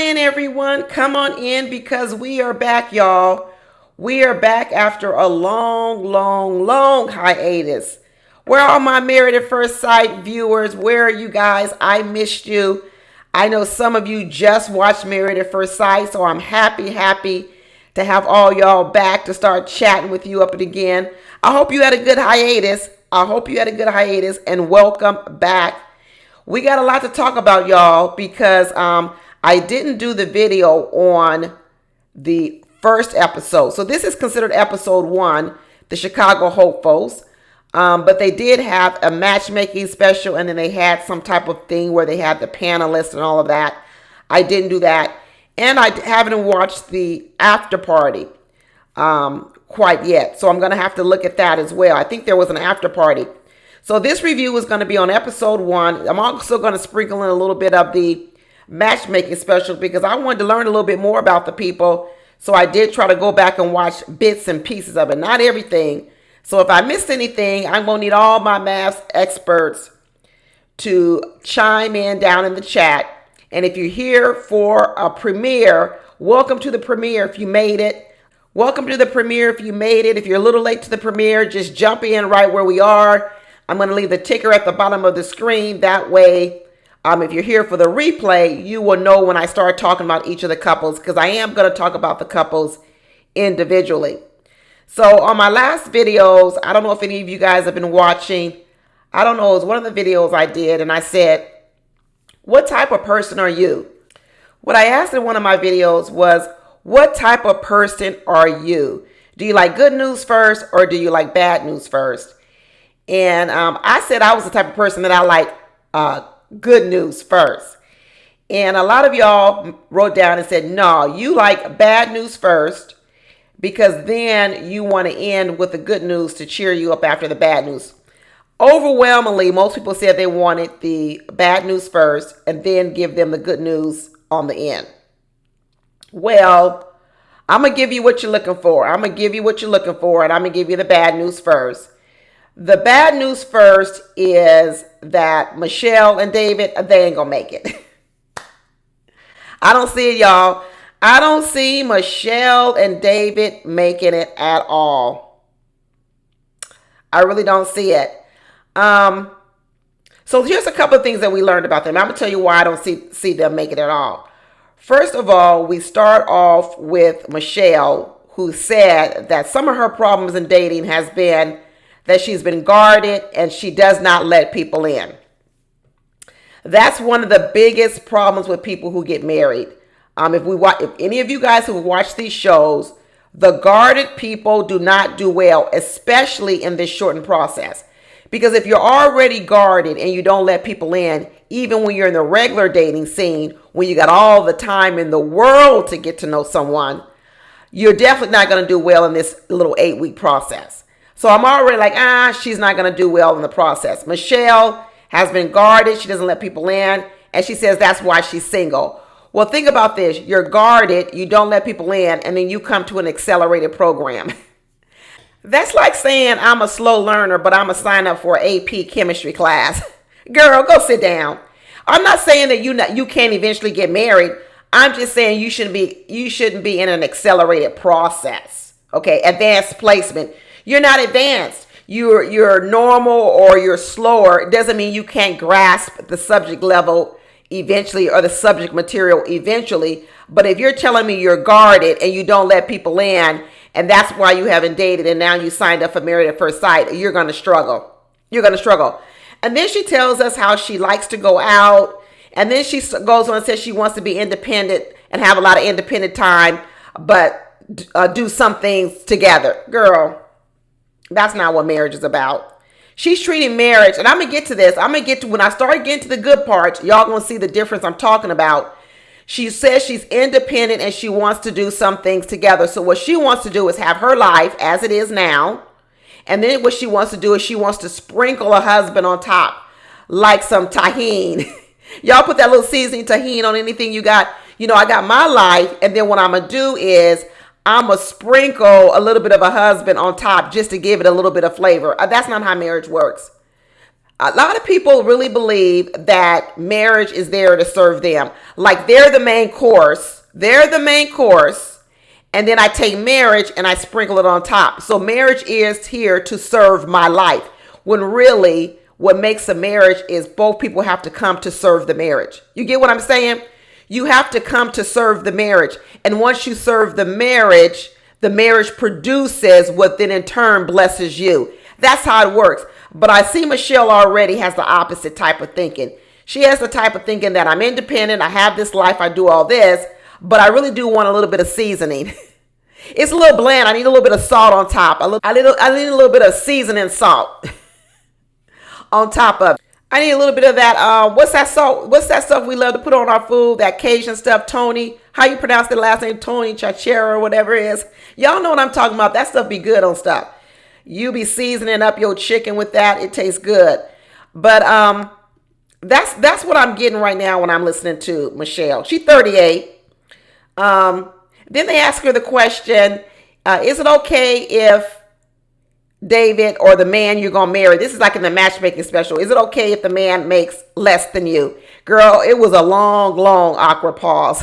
in, everyone. Come on in because we are back, y'all. We are back after a long hiatus. Where are my Married at First Sight viewers? Where are you guys? I missed you. I know some of you just watched Married at First Sight, so I'm happy to have all y'all back to start chatting with you up again. I hope you had a good hiatus. And welcome back. We got a lot to talk about, y'all, because I didn't do the video on the first episode. So this is considered episode 1, the Chicago Hopefuls. But they did have a matchmaking special, and then they had some type of thing where they had the panelists and all of that. I didn't do that. And I haven't watched the after party quite yet. So I'm going to have to look at that as well. I think there was an after party. So this review is going to be on episode 1. I'm also going to sprinkle in a little bit of the matchmaking special because I wanted to learn a little bit more about the people. So I did try to go back and watch bits and pieces of it, not everything. So if I missed anything, I'm going to need all my mafs experts to chime in down in the chat. And if you're here for a premiere, welcome to the premiere if you made it. Welcome to the premiere if you made it. If you're a little late to the premiere, just jump in right where we are. I'm going to leave the ticker at the bottom of the screen. That way, if you're here for the replay, you will know when I start talking about each of the couples, because I am going to talk about the couples individually. So on my last videos, I don't know if any of you guys have been watching. I don't know, it was one of the videos I did, and I said, what type of person are you? What I asked in one of my videos was, what type of person are you? Do you like good news first, or do you like bad news first? And I said I was the type of person that I like good news first. And a lot of y'all wrote down and said, no, you like bad news first, because then you want to end with the good news to cheer you up after the bad news. Overwhelmingly, most people said they wanted the bad news first and then give them the good news on the end. Well, I'm going to give you what you're looking for. And I'm going to give you the bad news first. The bad news first is that Michelle and David, they ain't going to make it. I don't see it, y'all. I don't see Michelle and David making it at all. I really don't see it. So here's a couple of things that we learned about them. I'm going to tell you why I don't see them make it at all. First of all, we start off with Michelle, who said that some of her problems in dating has been that she's been guarded and she does not let people in. That's one of the biggest problems with people who get married. If any of you guys who watch these shows, the guarded people do not do well, especially in this shortened process. Because if you're already guarded and you don't let people in, even when you're in the regular dating scene, when you got all the time in the world to get to know someone, you're definitely not going to do well in this little 8-week process. So I'm already like, she's not going to do well in the process. Michelle has been guarded. She doesn't let people in. And she says that's why she's single. Well, think about this. You're guarded. You don't let people in. And then you come to an accelerated program. That's like saying I'm a slow learner, but I'm going to sign up for an AP chemistry class. Girl, go sit down. I'm not saying that you can't eventually get married. I'm just saying you shouldn't be in an accelerated process. Okay, advanced placement. You're not advanced. You're normal or you're slower. It doesn't mean you can't grasp the subject level eventually or the subject material eventually. But if you're telling me you're guarded and you don't let people in, and that's why you haven't dated and now you signed up for Married at First Sight, you're going to struggle. And then she tells us how she likes to go out. And then she goes on and says she wants to be independent and have a lot of independent time, but do some things together. Girl, that's not what marriage is about. She's treating marriage, and I'm going to get to this. When I start getting to the good parts, y'all going to see the difference I'm talking about. She says she's independent and she wants to do some things together. So what she wants to do is have her life as it is now. And then what she wants to do is she wants to sprinkle a husband on top like some tahini. Y'all put that little seasoning tahini on anything you got. I got my life, and then what I'm going to do is I'm going to sprinkle a little bit of a husband on top just to give it a little bit of flavor. That's not how marriage works. A lot of people really believe that marriage is there to serve them. Like they're the main course. They're the main course. And then I take marriage and I sprinkle it on top. So marriage is here to serve my life. When really what makes a marriage is both people have to come to serve the marriage. You get what I'm saying? You have to come to serve the marriage. And once you serve the marriage produces what then in turn blesses you. That's how it works. But I see Michelle already has the opposite type of thinking. She has the type of thinking that I'm independent, I have this life, I do all this, but I really do want a little bit of seasoning. It's a little bland. I need a little bit of salt on top. I need a little bit of seasoning salt on top of it. I need a little bit of that. What's that salt? What's that stuff we love to put on our food? That Cajun stuff, Tony. How you pronounce the last name? Tony Chachera or whatever it is. Y'all know what I'm talking about. That stuff be good on stuff. You be seasoning up your chicken with that. It tastes good. But that's what I'm getting right now when I'm listening to Michelle. She's 38. Then they ask her the question, is it okay if David or the man you're going to marry, this is like in the matchmaking special, is it okay if the man makes less than you? Girl, it was a long, long, awkward pause.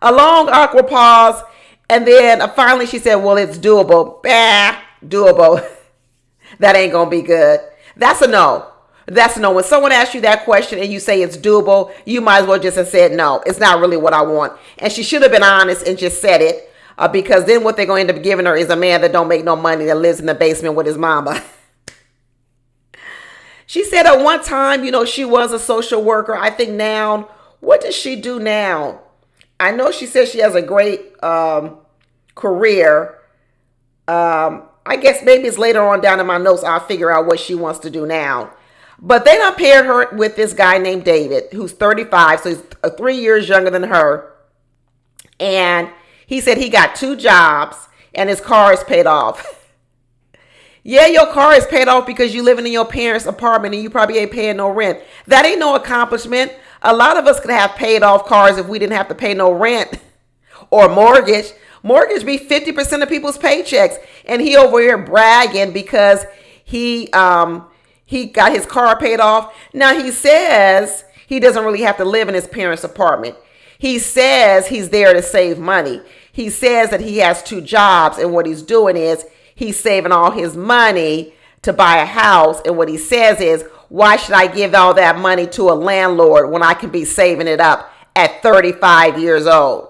A long, awkward pause. And then finally she said, well, it's doable. Bah, doable. That ain't going to be good. That's a no. That's a no. When someone asks you that question and you say it's doable, you might as well just have said, no, it's not really what I want. And she should have been honest and just said it. Because then what they're going to end up giving her is a man that don't make no money, that lives in the basement with his mama. She said at one time, she was a social worker. I think now, what does she do now? I know she says she has a great career. I guess maybe it's later on down in my notes, I'll figure out what she wants to do now. But they done paired her with this guy named David, who's 35, so he's 3 years younger than her. And he said he got 2 jobs and his car is paid off. Yeah, your car is paid off because you living in your parents' apartment and you probably ain't paying no rent. That ain't no accomplishment. A lot of us could have paid off cars if we didn't have to pay no rent or mortgage. Mortgage be 50% of people's paychecks. And he over here bragging because he got his car paid off. Now he says he doesn't really have to live in his parents' apartment. He says he's there to save money. He says that he has 2 jobs and what he's doing is he's saving all his money to buy a house. And what he says is, why should I give all that money to a landlord when I can be saving it up at 35 years old?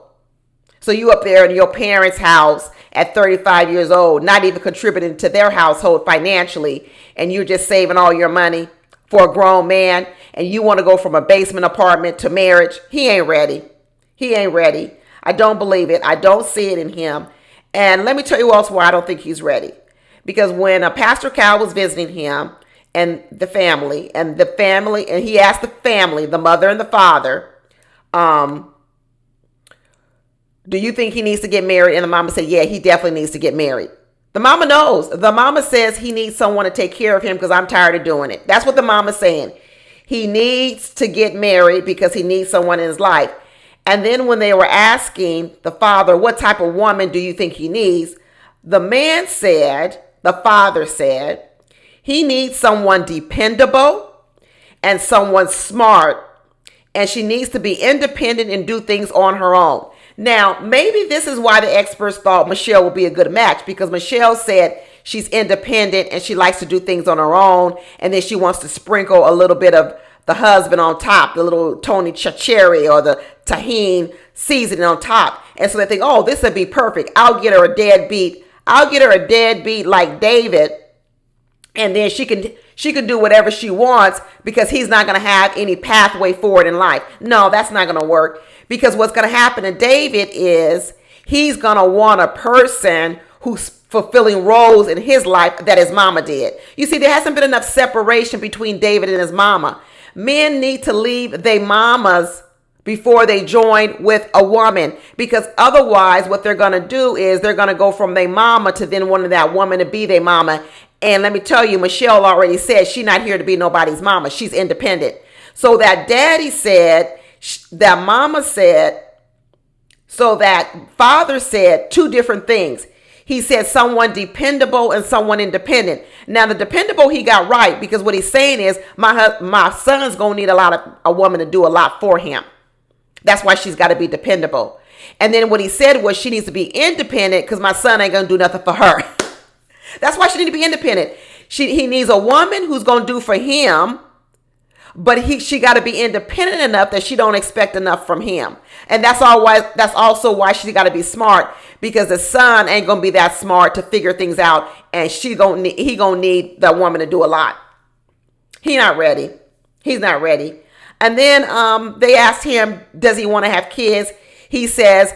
So you up there in your parents' house at 35 years old, not even contributing to their household financially, and you're just saving all your money for a grown man, and you want to go from a basement apartment to marriage. He ain't ready. He ain't ready. I don't believe it. I don't see it in him. And let me tell you also why I don't think he's ready. Because when Pastor Cal was visiting him and the family, and he asked the family, the mother and the father, do you think he needs to get married? And the mama said, yeah, he definitely needs to get married. The mama knows. The mama says he needs someone to take care of him because I'm tired of doing it. That's what the mama's saying. He needs to get married because he needs someone in his life. And then when they were asking the father, what type of woman do you think he needs? The father said, he needs someone dependable and someone smart. And she needs to be independent and do things on her own. Now, maybe this is why the experts thought Michelle would be a good match, because Michelle said she's independent and she likes to do things on her own. And then she wants to sprinkle a little bit of the husband on top, the little Tony Chacheri or the tahine seasoning on top. And so they think, oh, this would be perfect. I'll get her a deadbeat. I'll get her a deadbeat like David. And then she can do whatever she wants because he's not going to have any pathway forward in life. No, that's not going to work. Because what's going to happen to David is he's going to want a person who's fulfilling roles in his life that his mama did. You see, there hasn't been enough separation between David and his mama. Men need to leave their mamas before they join with a woman, because otherwise what they're going to do is they're going to go from their mama to then wanting that woman to be their mama. And let me tell you, Michelle already said she's not here to be nobody's mama. She's independent. So that daddy said, that mama said, so that father said 2 different things. He said someone dependable and someone independent. Now, the dependable he got right, because what he's saying is my son's going to need a woman to do a lot for him. That's why she's got to be dependable. And then what he said was she needs to be independent because my son ain't going to do nothing for her. That's why she needs to be independent. He needs a woman who's going to do for him, but she got to be independent enough that she don't expect enough from him. And that's also why she got to be smart, because the son ain't going to be that smart to figure things out, and he going to need that woman to do a lot. He's not ready. And then they asked him, does he want to have kids? He says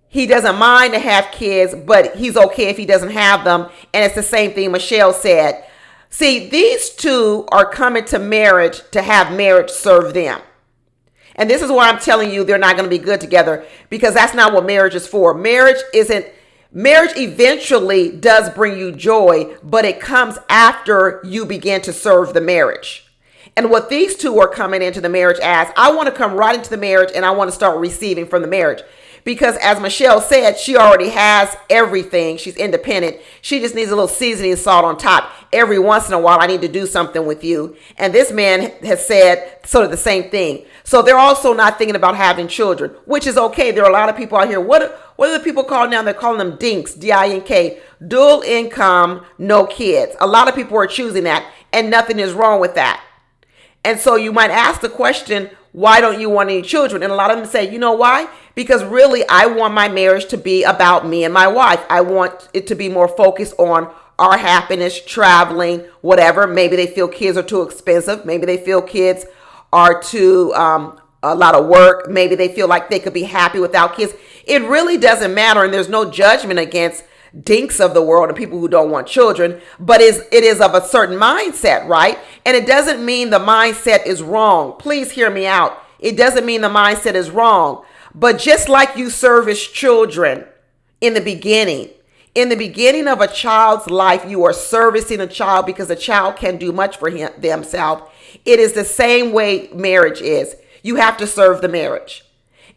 he doesn't mind to have kids, but he's okay if he doesn't have them. And it's the same thing Michelle said. See, these two are coming to marriage to have marriage serve them. And this is why I'm telling you they're not going to be good together, because that's not what marriage is for. Marriage eventually does bring you joy, but it comes after you begin to serve the marriage. And what these two are coming into the marriage as, I want to come right into the marriage and I want to start receiving from the marriage. Because as Michelle said, she already has everything. She's independent. She just needs a little seasoning salt on top. Every once in a while, I need to do something with you. And this man has said sort of the same thing. So they're also not thinking about having children, which is okay. There are a lot of people out here. What are the people called now? They're calling them DINKs, D-I-N-K, dual income, no kids. A lot of people are choosing that, and nothing is wrong with that. And so you might ask the question, why don't you want any children? And a lot of them say, you know why? Because really, I want my marriage to be about me and my wife. I want it to be more focused on our happiness, traveling, whatever. Maybe they feel kids are too expensive. Maybe they feel kids are too a lot of work. Maybe they feel like they could be happy without kids. It really doesn't matter. And there's no judgment against dinks of the world and people who don't want children, but it is of a certain mindset, right? And it doesn't mean the mindset is wrong. Please hear me out. It doesn't mean the mindset is wrong, but just like you service children in the beginning of a child's life, you are servicing a child because a child can do much for themselves. It is the same way marriage is. You have to serve the marriage.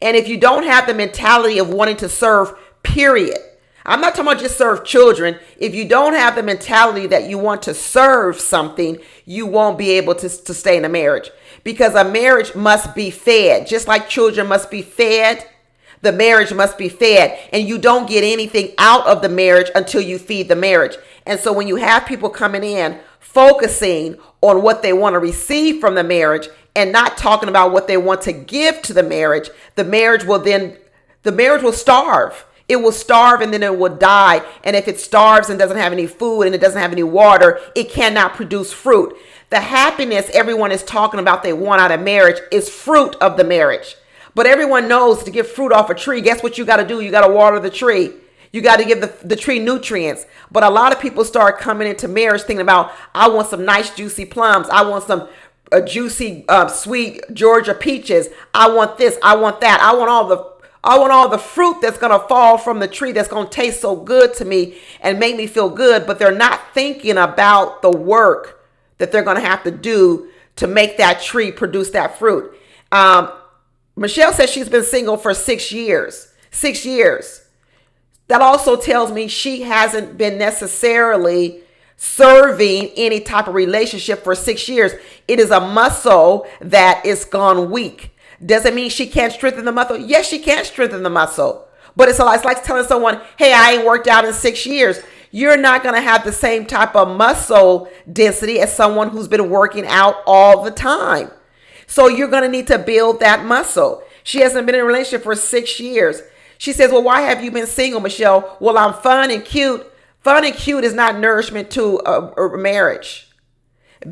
And if you don't have the mentality of wanting to serve, period, I'm not talking about just serve children. If you don't have the mentality that you want to serve something, you won't be able to stay in a marriage, because a marriage must be fed. Just like children must be fed, the marriage must be fed. And you don't get anything out of the marriage until you feed the marriage. And so when you have people coming in focusing on what they want to receive from the marriage and not talking about what they want to give to the marriage will starve. It will starve and then it will die. And if it starves and doesn't have any food and it doesn't have any water, it cannot produce fruit. The happiness everyone is talking about they want out of marriage is fruit of the marriage. But everyone knows to get fruit off a tree, guess what you got to do? You got to water the tree. You got to give the tree nutrients. But a lot of people start coming into marriage thinking about, I want some nice juicy plums. I want some juicy sweet Georgia peaches. I want this. I want that. I want all the fruit that's going to fall from the tree that's going to taste so good to me and make me feel good. But they're not thinking about the work that they're going to have to do to make that tree produce that fruit. Michelle says she's been single for 6 years. 6 years. That also tells me she hasn't been necessarily serving any type of relationship for 6 years. It is a muscle that is gone weak. Doesn't mean she can't strengthen the muscle. Yes, she can strengthen the muscle. But it's like telling someone, hey, I ain't worked out in 6 years. You're not going to have the same type of muscle density as someone who's been working out all the time. So you're going to need to build that muscle. She hasn't been in a relationship for 6 years. She says, well, why have you been single, Michelle? Well, I'm fun and cute. Fun and cute is not nourishment to a marriage.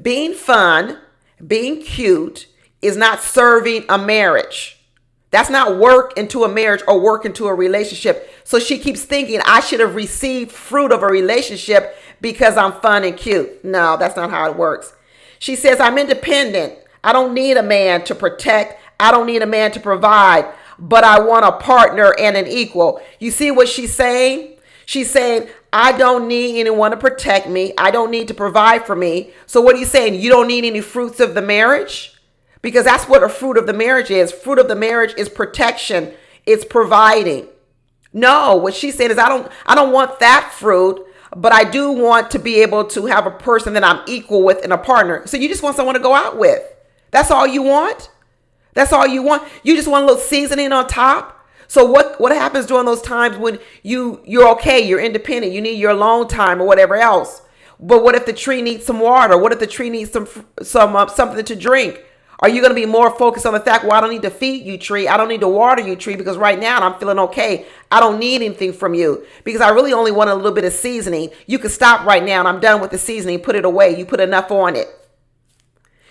Being fun, being cute is not serving a marriage. That's not work into a marriage or work into a relationship. So she keeps thinking I should have received fruit of a relationship because I'm fun and cute. No, that's not how it works. She says, I'm independent. I don't need a man to protect. I don't need a man to provide, but I want a partner and an equal. You see what she's saying? She's saying, I don't need anyone to protect me. I don't need to provide for me. So what are you saying? You don't need any fruits of the marriage? Because that's what a fruit of the marriage is. Fruit of the marriage is protection. It's providing. No, what she said is I don't want that fruit, but I do want to be able to have a person that I'm equal with and a partner. So you just want someone to go out with. That's all you want? That's all you want? You just want a little seasoning on top? So what happens during those times when you're okay, you're independent, you need your alone time or whatever else? But what if the tree needs some water? What if the tree needs some something to drink? Are you going to be more focused on the fact, well, I don't need to feed you, tree. I don't need to water you, tree, because right now I'm feeling okay. I don't need anything from you because I really only want a little bit of seasoning. You can stop right now and I'm done with the seasoning. Put it away. You put enough on it.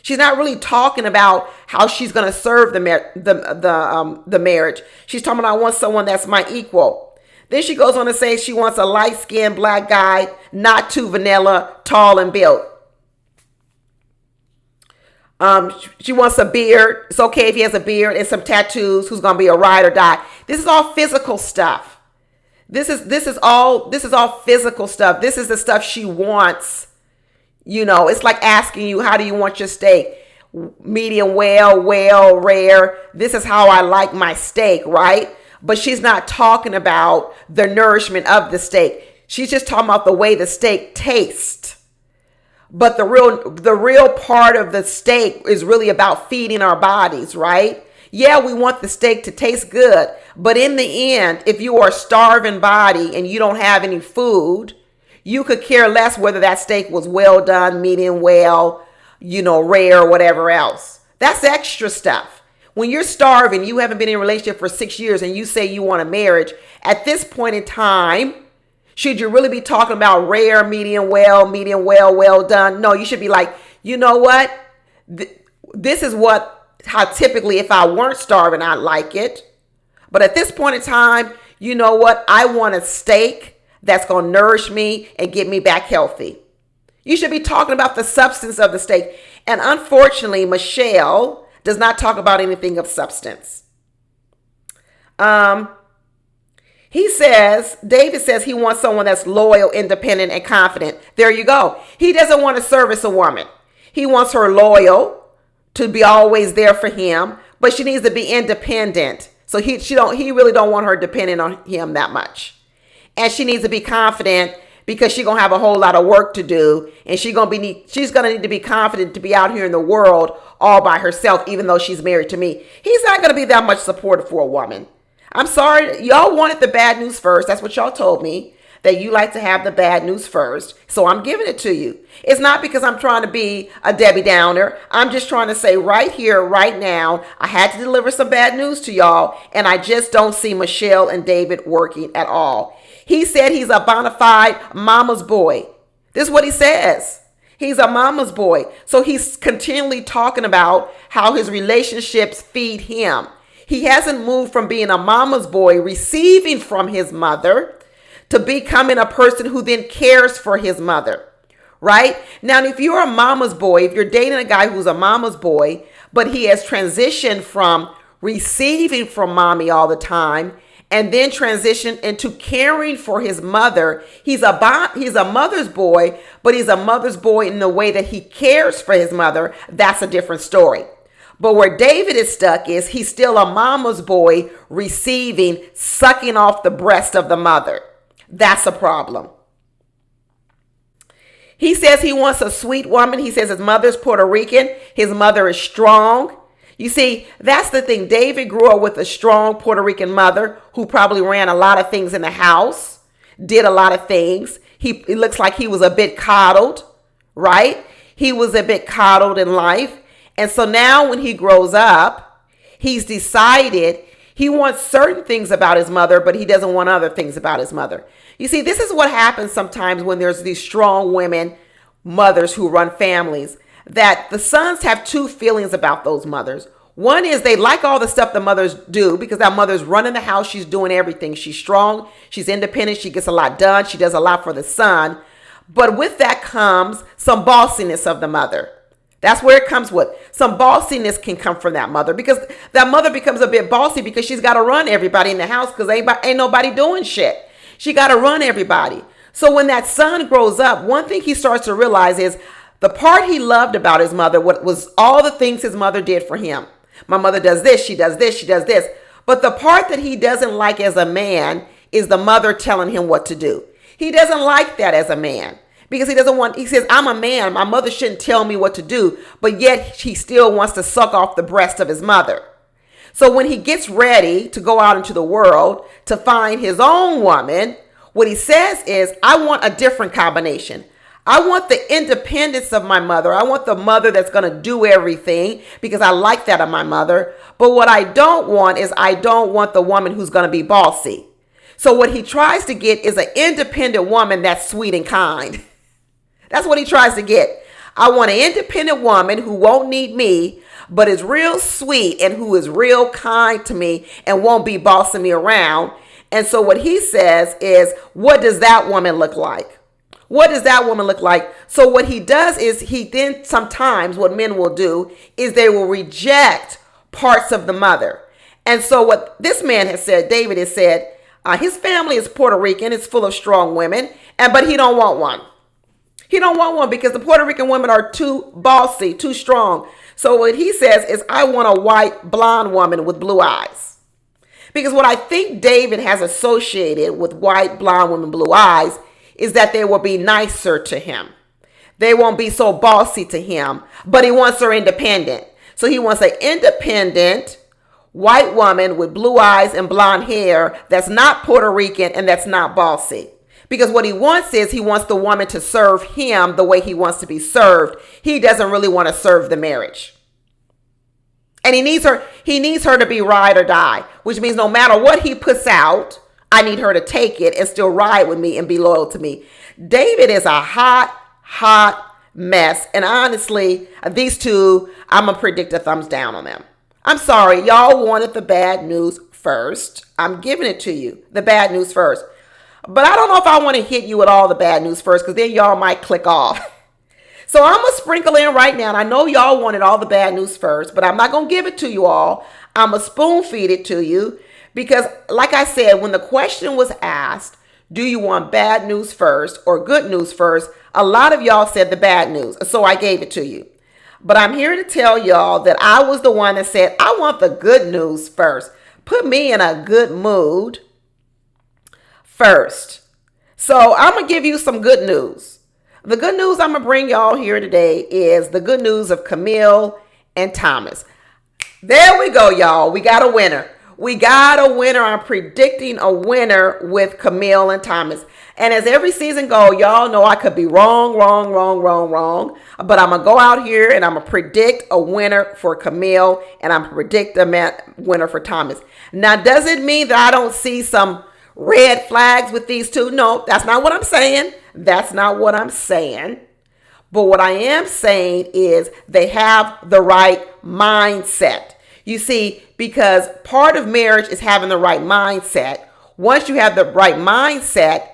She's not really talking about how she's going to serve the marriage. She's talking about I want someone that's my equal. Then she goes on to say she wants a light-skinned black guy, not too vanilla, tall and built. She wants a beard. It's okay if he has a beard and some tattoos. Who's gonna be a ride or die? This is all physical stuff. This is all physical stuff. This is the stuff she wants. It's like asking you, how do you want your steak? Medium well, rare. This is how I like my steak, right? But she's not talking about the nourishment of the steak. She's just talking about the way the steak tastes. But the real part of the steak is really about feeding our bodies, right? Yeah, we want the steak to taste good. But in the end, if you are a starving body and you don't have any food, you could care less whether that steak was well done, medium well, rare, or whatever else. That's extra stuff. When you're starving, you haven't been in a relationship for 6 years and you say you want a marriage, at this point in time, should you really be talking about rare, medium well, well done? No, you should be like, you know what? This is how typically if I weren't starving, I'd like it. But at this point in time, you know what? I want a steak that's going to nourish me and get me back healthy. You should be talking about the substance of the steak. And unfortunately, Michelle does not talk about anything of substance. David says he wants someone that's loyal, independent, and confident. There you go. He doesn't want to service a woman. He wants her loyal, to be always there for him, but she needs to be independent. So he really don't want her dependent on him that much. And she needs to be confident because she's going to have a whole lot of work to do. And she's going to need to be confident to be out here in the world all by herself, even though she's married to me. He's not going to be that much supportive for a woman. I'm sorry. Y'all wanted the bad news first. That's what y'all told me, that you like to have the bad news first. So I'm giving it to you. It's not because I'm trying to be a Debbie Downer. I'm just trying to say right here, right now, I had to deliver some bad news to y'all. And I just don't see Michelle and David working at all. He said he's a bona fide mama's boy. This is what he says. He's a mama's boy. So he's continually talking about how his relationships feed him. He hasn't moved from being a mama's boy, receiving from his mother, to becoming a person who then cares for his mother, right? Now, if you're a mama's boy, if you're dating a guy who's a mama's boy, but he has transitioned from receiving from mommy all the time and then transitioned into caring for his mother, he's a mother's boy, but he's a mother's boy in the way that he cares for his mother. That's a different story. But where David is stuck is he's still a mama's boy receiving, sucking off the breast of the mother. That's a problem. He says he wants a sweet woman. He says his mother's Puerto Rican. His mother is strong. You see, that's the thing. David grew up with a strong Puerto Rican mother who probably ran a lot of things in the house, did a lot of things. It looks like he was a bit coddled, right? He was a bit coddled in life. And so now when he grows up, he's decided he wants certain things about his mother, but he doesn't want other things about his mother. You see, this is what happens sometimes when there's these strong women, mothers who run families, that the sons have two feelings about those mothers. One is they like all the stuff the mothers do because that mother's running the house. She's doing everything. She's strong. She's independent. She gets a lot done. She does a lot for the son. But with that comes some bossiness of the mother. That's where it comes with. Some bossiness can come from that mother because that mother becomes a bit bossy because she's got to run everybody in the house because ain't nobody doing shit. She got to run everybody. So when that son grows up, one thing he starts to realize is the part he loved about his mother was all the things his mother did for him. My mother does this, she does this, she does this. But the part that he doesn't like as a man is the mother telling him what to do. He doesn't like that as a man because he says, I'm a man. My mother shouldn't tell me what to do, but yet he still wants to suck off the breast of his mother. So when he gets ready to go out into the world to find his own woman, what he says is, I want a different combination. I want the independence of my mother. I want the mother that's going to do everything because I like that of my mother. But what I don't want is I don't want the woman who's going to be bossy. So what he tries to get is an independent woman that's sweet and kind. That's what he tries to get. I want an independent woman who won't need me, but is real sweet and who is real kind to me and won't be bossing me around. And so what he says is, what does that woman look like? What does that woman look like? So what he does is he then sometimes what men will do is they will reject parts of the mother. And so what this man has said, David has said, his family is Puerto Rican. It's full of strong women, but he don't want one. He don't want one because the Puerto Rican women are too bossy, too strong. So what he says is, I want a white blonde woman with blue eyes. Because what I think David has associated with white blonde women, blue eyes, is that they will be nicer to him. They won't be so bossy to him, but he wants her independent. So he wants an independent white woman with blue eyes and blonde hair that's not Puerto Rican and that's not bossy. Because what he wants is he wants the woman to serve him the way he wants to be served. He doesn't really want to serve the marriage. And he needs her to be ride or die, which means no matter what he puts out, I need her to take it and still ride with me and be loyal to me. David is a hot mess. And honestly, these two, I'm going to predict a thumbs down on them. I'm sorry. Y'all wanted the bad news first. I'm giving it to you. The bad news first. But I don't know if I want to hit you with all the bad news first because then y'all might click off. So I'm going to sprinkle in right now. And I know y'all wanted all the bad news first, but I'm not going to give it to you all. I'm going to spoon feed it to you. Because like I said, when the question was asked, do you want bad news first or good news first? A lot of y'all said the bad news. So I gave it to you. But I'm here to tell y'all that I was the one that said, I want the good news first. Put me in a good mood first. So I'm going to give you some good news. The good news I'm going to bring y'all here today is the good news of Camille and Thomas. There we go, y'all. We got a winner. We got a winner. I'm predicting a winner with Camille and Thomas. And as every season go, y'all know I could be wrong. But I'm going to go out here and I'm going to predict a winner for Camille and I'm going to predict a winner for Thomas. Now, does it mean that I don't see some red flags with these two? No, that's not what I'm saying. That's not what I'm saying. But what I am saying is they have the right mindset. You see, because part of marriage is having the right mindset. Once you have the right mindset,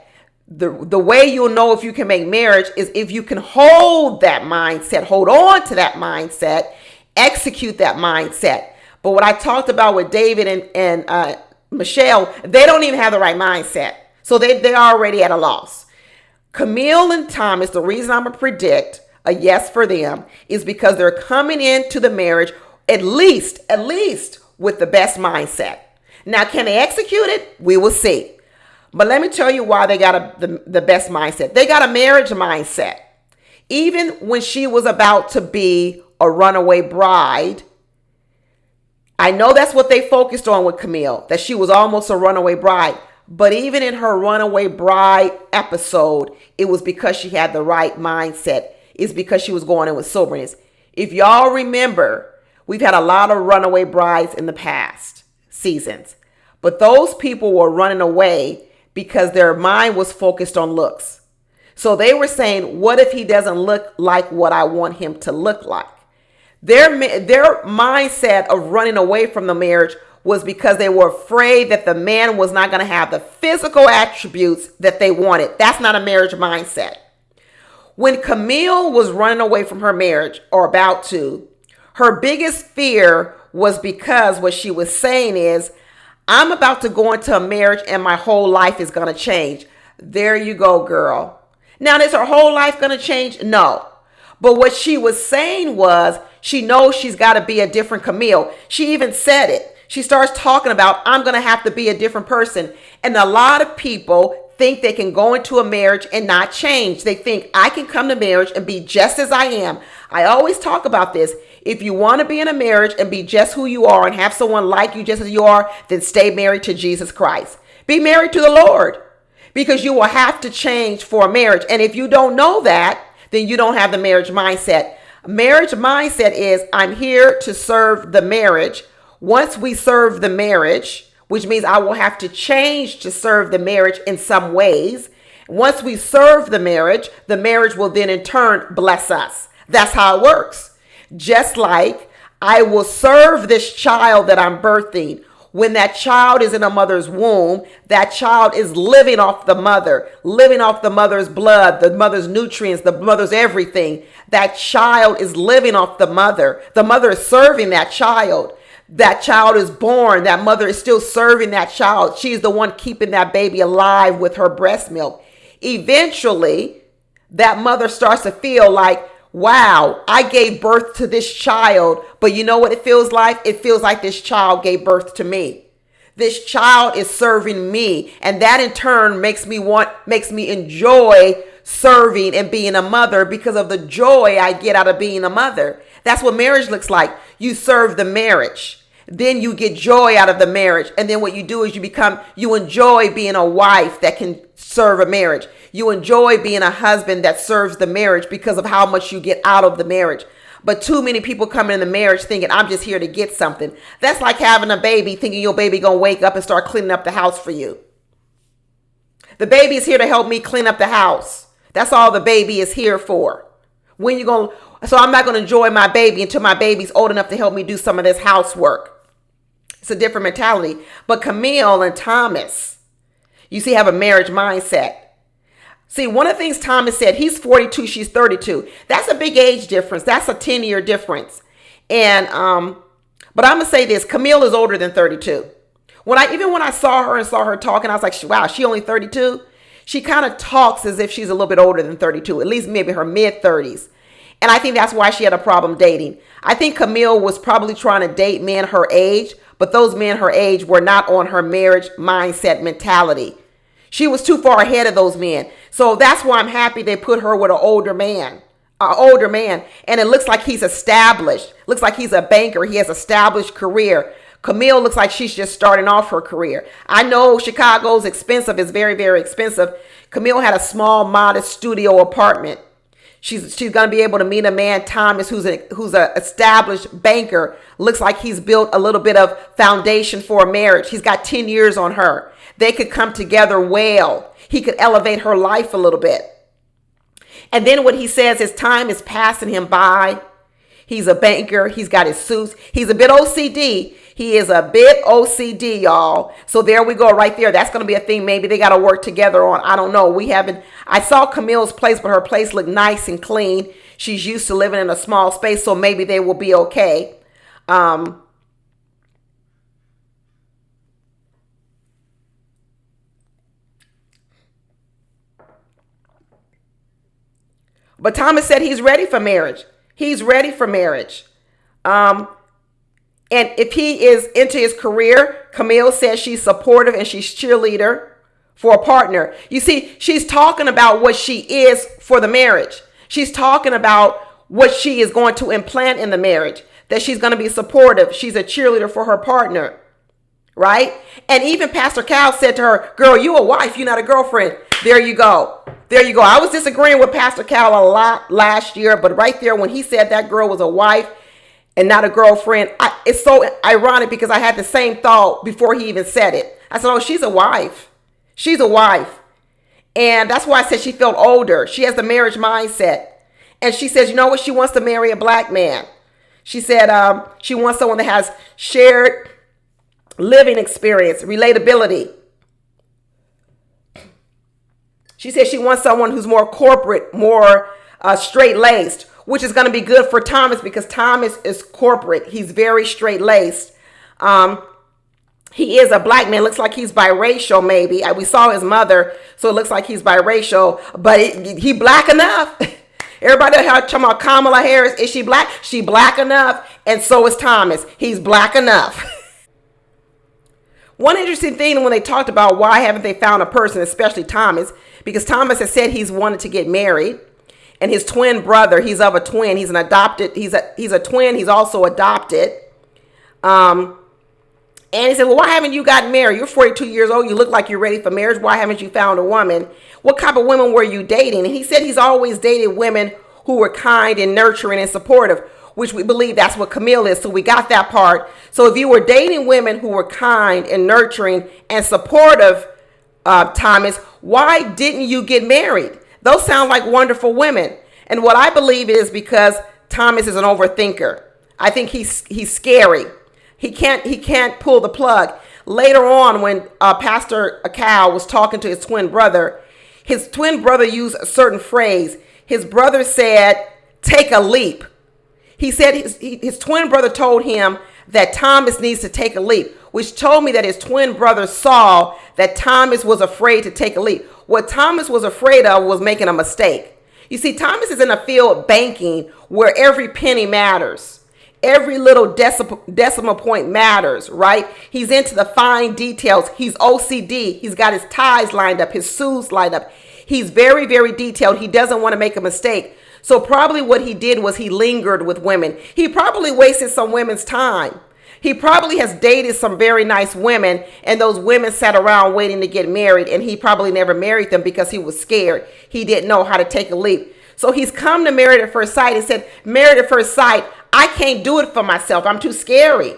the way you'll know if you can make marriage is if you can hold that mindset, hold on to that mindset, execute that mindset. But what I talked about with David and Michelle, they don't even have the right mindset. So they're already at a loss. Camille and Thomas, the reason I'm going to predict a yes for them is because they're coming into the marriage at least with the best mindset. Now, can they execute it? We will see. But let me tell you why they got the best mindset. They got a marriage mindset. Even when she was about to be a runaway bride, I know that's what they focused on with Camille, that she was almost a runaway bride. But even in her runaway bride episode, it was because she had the right mindset. It's because she was going in with soberness. If y'all remember, we've had a lot of runaway brides in the past seasons. But those people were running away because their mind was focused on looks. So they were saying, what if he doesn't look like what I want him to look like? Their mindset of running away from the marriage was because they were afraid that the man was not going to have the physical attributes that they wanted. That's not a marriage mindset. When Camille was running away from her marriage or about to, her biggest fear was because what she was saying is, I'm about to go into a marriage and my whole life is going to change. There you go, girl. Now, is her whole life going to change? No. But what she was saying was she knows she's got to be a different Camille. She even said it. She starts talking about, I'm going to have to be a different person. And a lot of people think they can go into a marriage and not change. They think I can come to marriage and be just as I am. I always talk about this. If you want to be in a marriage and be just who you are and have someone like you just as you are, then stay married to Jesus Christ. Be married to the Lord, because you will have to change for a marriage. And if you don't know that, then you don't have the marriage mindset. Marriage mindset is, I'm here to serve the marriage. Once we serve the marriage, which means I will have to change to serve the marriage in some ways. Once we serve the marriage will then in turn bless us. That's how it works. Just like I will serve this child that I'm birthing. When that child is in a mother's womb, that child is living off the mother's blood, the mother's nutrients, the mother's everything. That child is living off the mother. The mother is serving that child. That child is born. That mother is still serving that child. She's the one keeping that baby alive with her breast milk. Eventually, that mother starts to feel like, wow, I gave birth to this child, but you know what it feels like? It feels like this child gave birth to me. This child is serving me, and that in turn makes me enjoy serving and being a mother because of the joy I get out of being a mother. That's what marriage looks like. You serve the marriage. Then you get joy out of the marriage. And then what you do is you enjoy being a wife that can serve a marriage. You enjoy being a husband that serves the marriage because of how much you get out of the marriage. But too many people come in the marriage thinking, I'm just here to get something. That's like having a baby, thinking your baby gonna wake up and start cleaning up the house for you. The baby is here to help me clean up the house. That's all the baby is here for. So I'm not gonna enjoy my baby until my baby's old enough to help me do some of this housework. It's a different mentality. But Camille and Thomas, you see, have a marriage mindset. See, one of the things Thomas said, he's 42, she's 32. That's a big age difference. That's a 10-year difference. And but I'm gonna say this: Camille is older than 32. When I saw her talking, I was like, wow, she only 32. She kind of talks as if she's a little bit older than 32, at least maybe her mid-30s. And I think that's why she had a problem dating. I think Camille was probably trying to date men her age, but those men her age were not on her marriage mindset mentality. She was too far ahead of those men. So that's why I'm happy they put her with an older man. And it looks like he's established. Looks like he's a banker. He has established career. Camille looks like she's just starting off her career. I know Chicago's expensive. It's very, very expensive. Camille had a small, modest studio apartment. She's going to be able to meet a man, Thomas, who's a established banker. Looks like he's built a little bit of foundation for a marriage. He's got 10 years on her. They could come together well. He could elevate her life a little bit. And then what he says is time is passing him by. He's a banker. He's got his suits. He's a bit OCD. He is a bit OCD, y'all. So there we go right there. That's going to be a thing maybe they got to work together on. I don't know. I saw Camille's place, but her place looked nice and clean. She's used to living in a small space, so maybe they will be okay. But Thomas said he's ready for marriage. He's ready for marriage. And if he is into his career, Camille says she's supportive and she's cheerleader for a partner. You see, she's talking about what she is for the marriage. She's talking about what she is going to implant in the marriage, that she's going to be supportive. She's a cheerleader for her partner, right? And even Pastor Cal said to her, girl, you a wife, you're not a girlfriend. There you go. There you go. I was disagreeing with Pastor Cal a lot last year, but right there when he said that girl was a wife and not a girlfriend, it's so ironic because I had the same thought before he even said it. I said, oh, she's a wife. She's a wife. And that's why I said she felt older. She has the marriage mindset. And she says, you know what? She wants to marry a black man. She said she wants someone that has shared living experience, relatability. She said she wants someone who's more corporate, more straight-laced, which is going to be good for Thomas because Thomas is corporate. He's very straight-laced. He is a black man. Looks like he's biracial, maybe. We saw his mother, so it looks like he's biracial, but he black enough. Everybody talking about Kamala Harris. Is she black? She black enough, and so is Thomas. He's black enough. One interesting thing when they talked about why haven't they found a person, especially Thomas, because Thomas has said he's wanted to get married, and his twin brother, he's of a twin, he's a twin, he's also adopted. And he said, well, why haven't you gotten married? You're 42 years old. You look like you're ready for marriage. Why haven't you found a woman? What type of women were you dating? And he said he's always dated women who were kind and nurturing and supportive, which we believe that's what Camille is. So we got that part. So if you were dating women who were kind and nurturing and supportive, Thomas, why didn't you get married? Those sound like wonderful women. And what I believe is because Thomas is an overthinker. I think he's scary. He can't pull the plug. Later on, when Pastor Cal was talking to his twin brother used a certain phrase. His brother said, take a leap. He said his twin brother told him that Thomas needs to take a leap, which told me that his twin brother saw that Thomas was afraid to take a leap. What Thomas was afraid of was making a mistake. You see, Thomas is in a field of banking where every penny matters. Every little decimal point matters, right? He's into the fine details. He's OCD. He's got his ties lined up, his shoes lined up. He's very, very detailed. He doesn't want to make a mistake. So probably what he did was he lingered with women. He probably wasted some women's time. He probably has dated some very nice women, and those women sat around waiting to get married, and he probably never married them because he was scared. He didn't know how to take a leap. So he's come to Married at First Sight and said, Married at First Sight, I can't do it for myself. I'm too scary.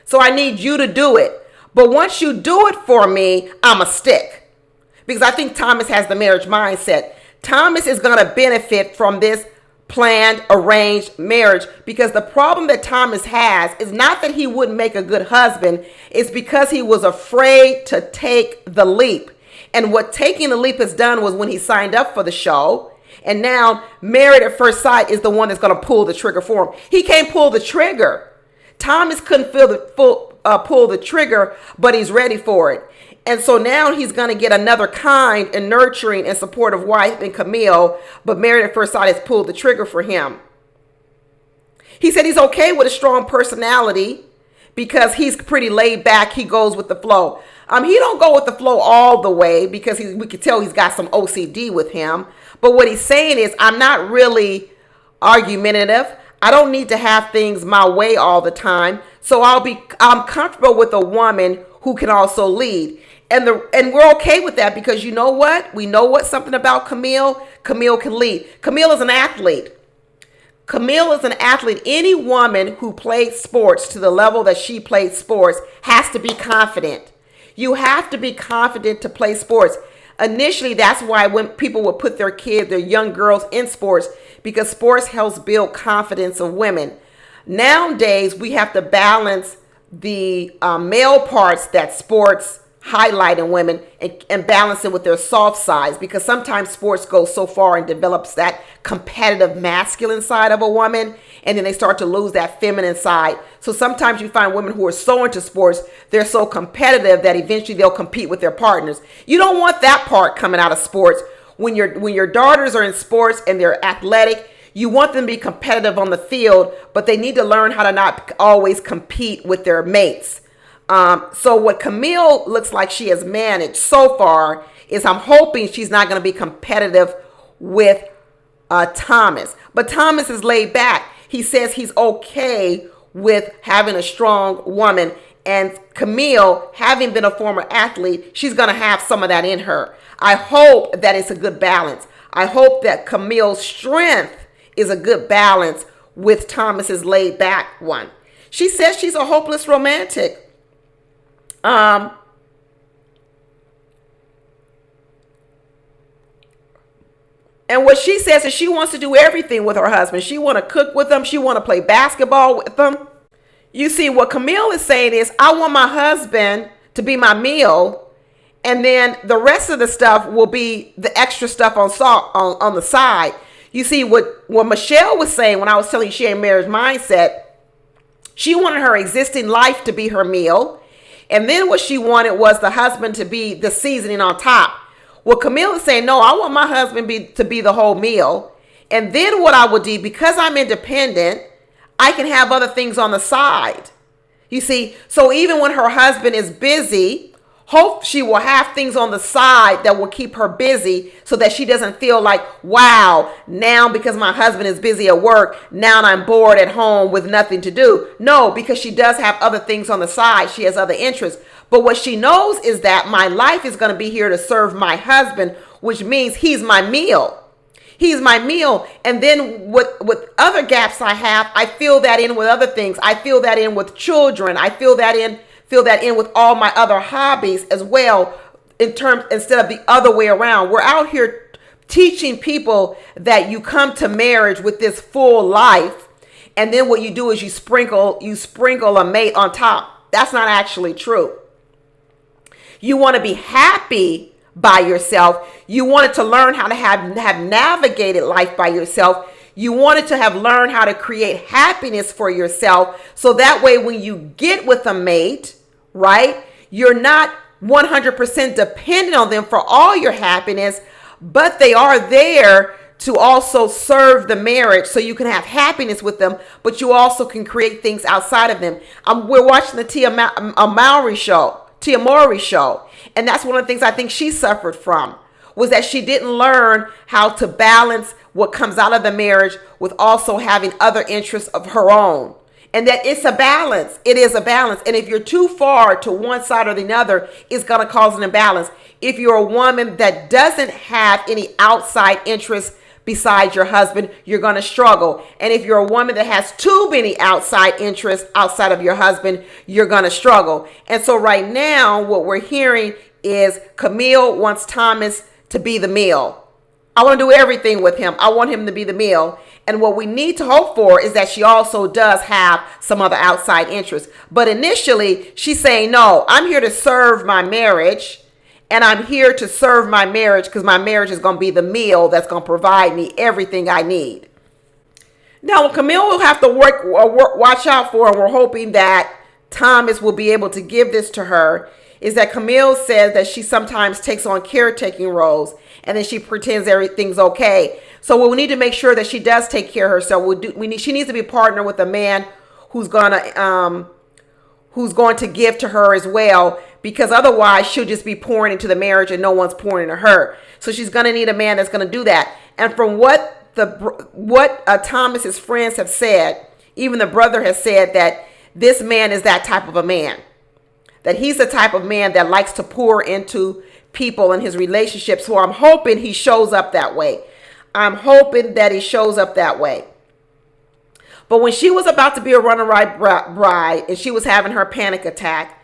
So I need you to do it. But once you do it for me, I'm a stick. Because I think Thomas has the marriage mindset. Thomas is going to benefit from this planned, arranged marriage, because the problem that Thomas has is not that he wouldn't make a good husband. It's because he was afraid to take the leap. And what taking the leap has done was when he signed up for the show, and now Married at First Sight is the one that's going to pull the trigger for him. He can't pull the trigger. Thomas couldn't pull the trigger, but he's ready for it. And so now he's going to get another kind and nurturing and supportive wife in Camille, but Married at First Sight has pulled the trigger for him. He said he's okay with a strong personality because he's pretty laid back. He goes with the flow. He don't go with the flow all the way because we could tell he's got some OCD with him. But what he's saying is, I'm not really argumentative. I don't need to have things my way all the time. So I'm comfortable with a woman who can also lead. And we're okay with that because you know what? We know something about Camille. Camille can lead. Camille is an athlete. Camille is an athlete. Any woman who plays sports to the level that she plays sports has to be confident. You have to be confident to play sports. Initially, that's why when people would put their kids, their young girls in sports, because sports helps build confidence of women. Nowadays, we have to balance the male parts that sports highlight in women and balance it with their soft sides, because sometimes sports go so far and develops that competitive masculine side of a woman, and then they start to lose that feminine side. So sometimes you find women who are so into sports, they're so competitive that eventually they'll compete with their partners. You don't want that part coming out of sports. When your daughters are in sports and they're athletic, you want them to be competitive on the field, but they need to learn how to not always compete with their mates. So what Camille looks like she has managed so far is I'm hoping she's not going to be competitive with Thomas. But Thomas is laid back. He says he's okay with having a strong woman. And Camille, having been a former athlete, she's going to have some of that in her. I hope that it's a good balance. I hope that Camille's strength is a good balance with Thomas's laid back one. She says she's a hopeless romantic. And what she says is she wants to do everything with her husband. She want to cook with him. She want to play basketball with him. You see, what Camille is saying is, I want my husband to be my meal, and then the rest of the stuff will be the extra stuff on the side. You see, what Michelle was saying when I was telling you she had marriage mindset, she wanted her existing life to be her meal. And then what she wanted was the husband to be the seasoning on top. Well, Camille is saying, no, I want my husband to be the whole meal. And then what I will do, because I'm independent, I can have other things on the side. You see, so even when her husband is busy, Hope she will have things on the side that will keep her busy so that she doesn't feel like, wow, now because my husband is busy at work, now I'm bored at home with nothing to do. No, because she does have other things on the side. She has other interests. But what she knows is that my life is going to be here to serve my husband, which means he's my meal. He's my meal. And then with other gaps I have, I fill that in with other things. I fill that in with children. I fill that in with all my other hobbies as well, instead of the other way around. We're out here teaching people that you come to marriage with this full life, and then what you do is you sprinkle a mate on top. That's not actually true. You want to be happy by yourself. You wanted to learn how to have navigated life by yourself. You wanted to have learned how to create happiness for yourself. So that way, when you get with a mate, right, you're not 100% dependent on them for all your happiness, but they are there to also serve the marriage so you can have happiness with them, but you also can create things outside of them. We're watching the Tia Mowry show. And that's one of the things I think she suffered from, was that she didn't learn how to balance what comes out of the marriage with also having other interests of her own. And that it's a balance. It is a balance. And if you're too far to one side or the other, it's going to cause an imbalance. If you're a woman that doesn't have any outside interests besides your husband, you're going to struggle. And if you're a woman that has too many outside interests outside of your husband, you're going to struggle. And so right now, what we're hearing is Camille wants Thomas to be the meal. I want to do everything with him. I want him to be the meal. And what we need to hope for is that she also does have some other outside interests. But initially, she's saying, no, I'm here to serve my marriage. And I'm here to serve my marriage because my marriage is going to be the meal that's going to provide me everything I need. Now, what Camille will have to watch out for, and we're hoping that Thomas will be able to give this to her, is that Camille says that she sometimes takes on caretaking roles and then she pretends everything's okay. So we need to make sure that she does take care of herself. She needs to be a partner with a man who's going to give to her as well, because otherwise she'll just be pouring into the marriage and no one's pouring into her. So she's going to need a man that's going to do that. And from what Thomas's friends have said, even the brother has said that this man is that type of a man. That he's the type of man that likes to pour into people in his relationships. So I'm hoping he shows up that way. I'm hoping that he shows up that way. But when she was about to be a runaway bride and she was having her panic attack,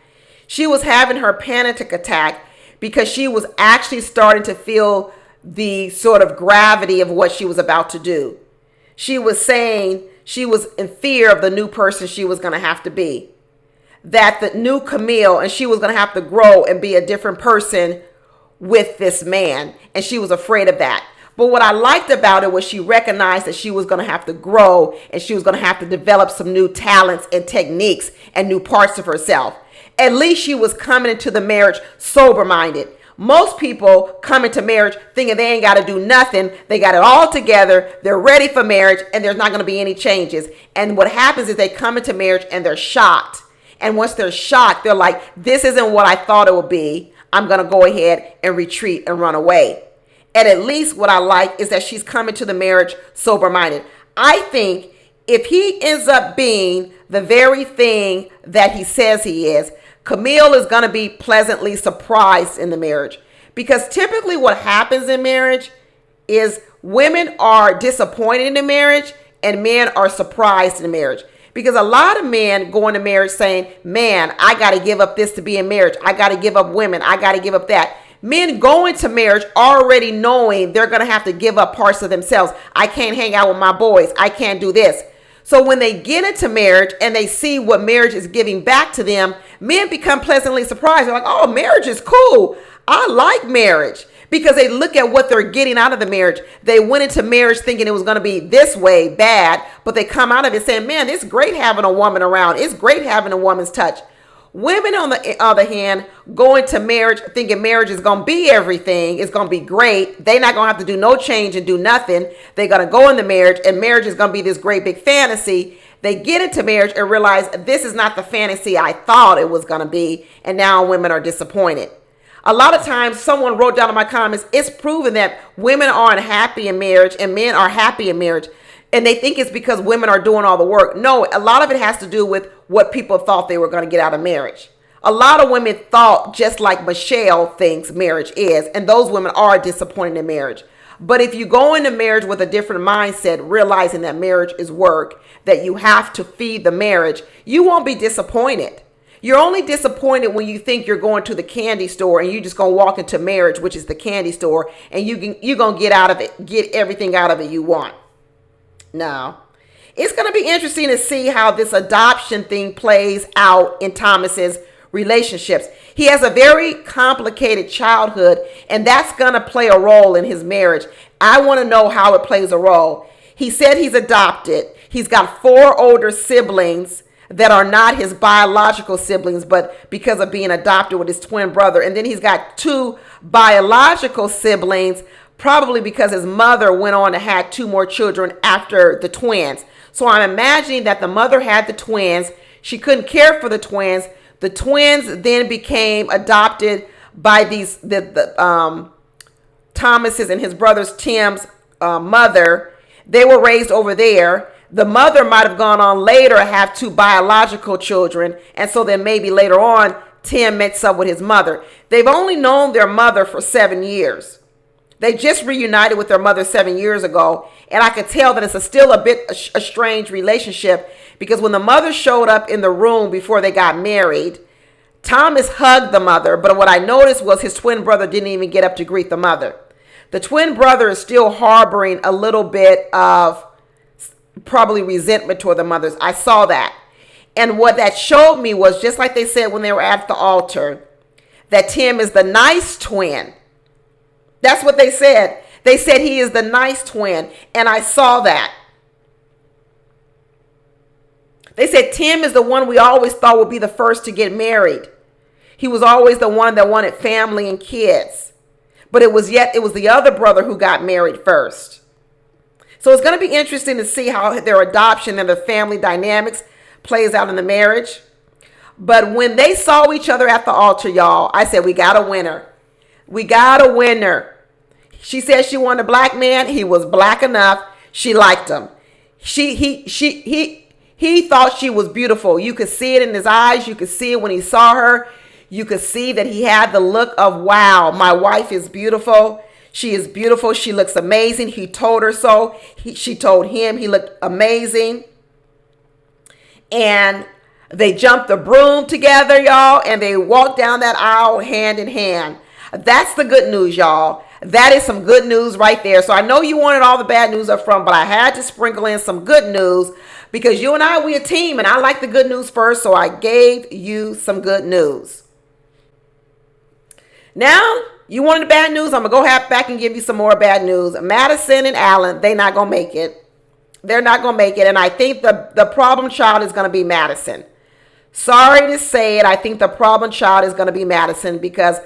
because she was actually starting to feel the sort of gravity of what she was about to do. She was saying she was in fear of the new person she was going to have to be. That the new Camille, and she was going to have to grow and be a different person with this man. And she was afraid of that. But what I liked about it was she recognized that she was going to have to grow and she was going to have to develop some new talents and techniques and new parts of herself. At least she was coming into the marriage sober-minded. Most people come into marriage thinking they ain't got to do nothing. They got it all together. They're ready for marriage and there's not going to be any changes. And what happens is they come into marriage and they're shocked. And once they're shocked, they're like, this isn't what I thought it would be. I'm going to go ahead and retreat and run away. And at least what I like is that she's coming to the marriage sober-minded. I think if he ends up being the very thing that he says he is, Camille is going to be pleasantly surprised in the marriage. Because typically what happens in marriage is women are disappointed in the marriage and men are surprised in the marriage. Because a lot of men go into marriage saying, man, I got to give up this to be in marriage. I got to give up women. I got to give up that. Men go into marriage already knowing they're going to have to give up parts of themselves. I can't hang out with my boys. I can't do this. So when they get into marriage and they see what marriage is giving back to them, men become pleasantly surprised. They're like, oh, marriage is cool. I like marriage. Because they look at what they're getting out of the marriage. They went into marriage thinking it was going to be this way, bad, but they come out of it saying, man, it's great having a woman around. It's great having a woman's touch. Women, on the other hand, go into marriage thinking marriage is going to be everything. It's going to be great. They're not going to have to do no change and do nothing. They're going to go into marriage and marriage is going to be this great big fantasy They get into marriage and realize this is not the fantasy I thought it was going to be. And now women are disappointed. A lot of times someone wrote down in my comments, it's proven that women aren't happy in marriage and men are happy in marriage. And they think it's because women are doing all the work. No, a lot of it has to do with what people thought they were going to get out of marriage. A lot of women thought just like Michelle thinks marriage is, and those women are disappointed in marriage. But if you go into marriage with a different mindset, realizing that marriage is work, that you have to feed the marriage, you won't be disappointed. You're only disappointed when you think you're going to the candy store and you just gonna walk into marriage, which is the candy store, and you're gonna get everything out of it you want. No. It's gonna be interesting to see how this adoption thing plays out in Thomas's relationships. He has a very complicated childhood, and that's gonna play a role in his marriage. I want to know how it plays a role. He said he's adopted. He's got 4 older siblings that are not his biological siblings, but because of being adopted with his twin brother. And then he's got 2 biological siblings, probably because his mother went on to have 2 more children after the twins. So I'm imagining that the mother had the twins. She couldn't care for the twins. The twins then became adopted by the Thomas's and his brother's Tim's mother. They were raised over there. The mother might have gone on later and have 2 biological children. And so then maybe later on, Tim mixed up with his mother. They've only known their mother for 7 years. They just reunited with their mother 7 years ago. And I could tell that it's still a bit a strange relationship, because when the mother showed up in the room before they got married, Thomas hugged the mother. But what I noticed was his twin brother didn't even get up to greet the mother. The twin brother is still harboring a little bit of probably resentment toward the mothers. I saw that. And what that showed me was, just like they said when they were at the altar, that Tim is the nice twin. That's what they said. They said he is the nice twin. And I saw that. They said Tim is the one we always thought would be the first to get married. He was always the one that wanted family and kids. But it was the other brother who got married first. So it's going to be interesting to see how their adoption and their family dynamics plays out in the marriage. But when they saw each other at the altar, y'all, I said, we got a winner. We got a winner. She said she wanted a black man. He was black enough. She liked him. He thought she was beautiful. You could see it in his eyes. You could see it when he saw her. You could see that he had the look of, wow, my wife is beautiful. She is beautiful. She looks amazing. He told her so. She told him he looked amazing. And they jumped the broom together, y'all, and they walked down that aisle hand in hand. That's the good news, y'all. That is some good news right there. So I know you wanted all the bad news up front, but I had to sprinkle in some good news, because you and I, we a team, and I like the good news first, so I gave you some good news. Now, you wanted the bad news. I'm going to go back and give you some more bad news. Madison and Allen, they're not going to make it. They're not going to make it. And I think the problem child is going to be Madison. Sorry to say it. I think the problem child is going to be Madison, because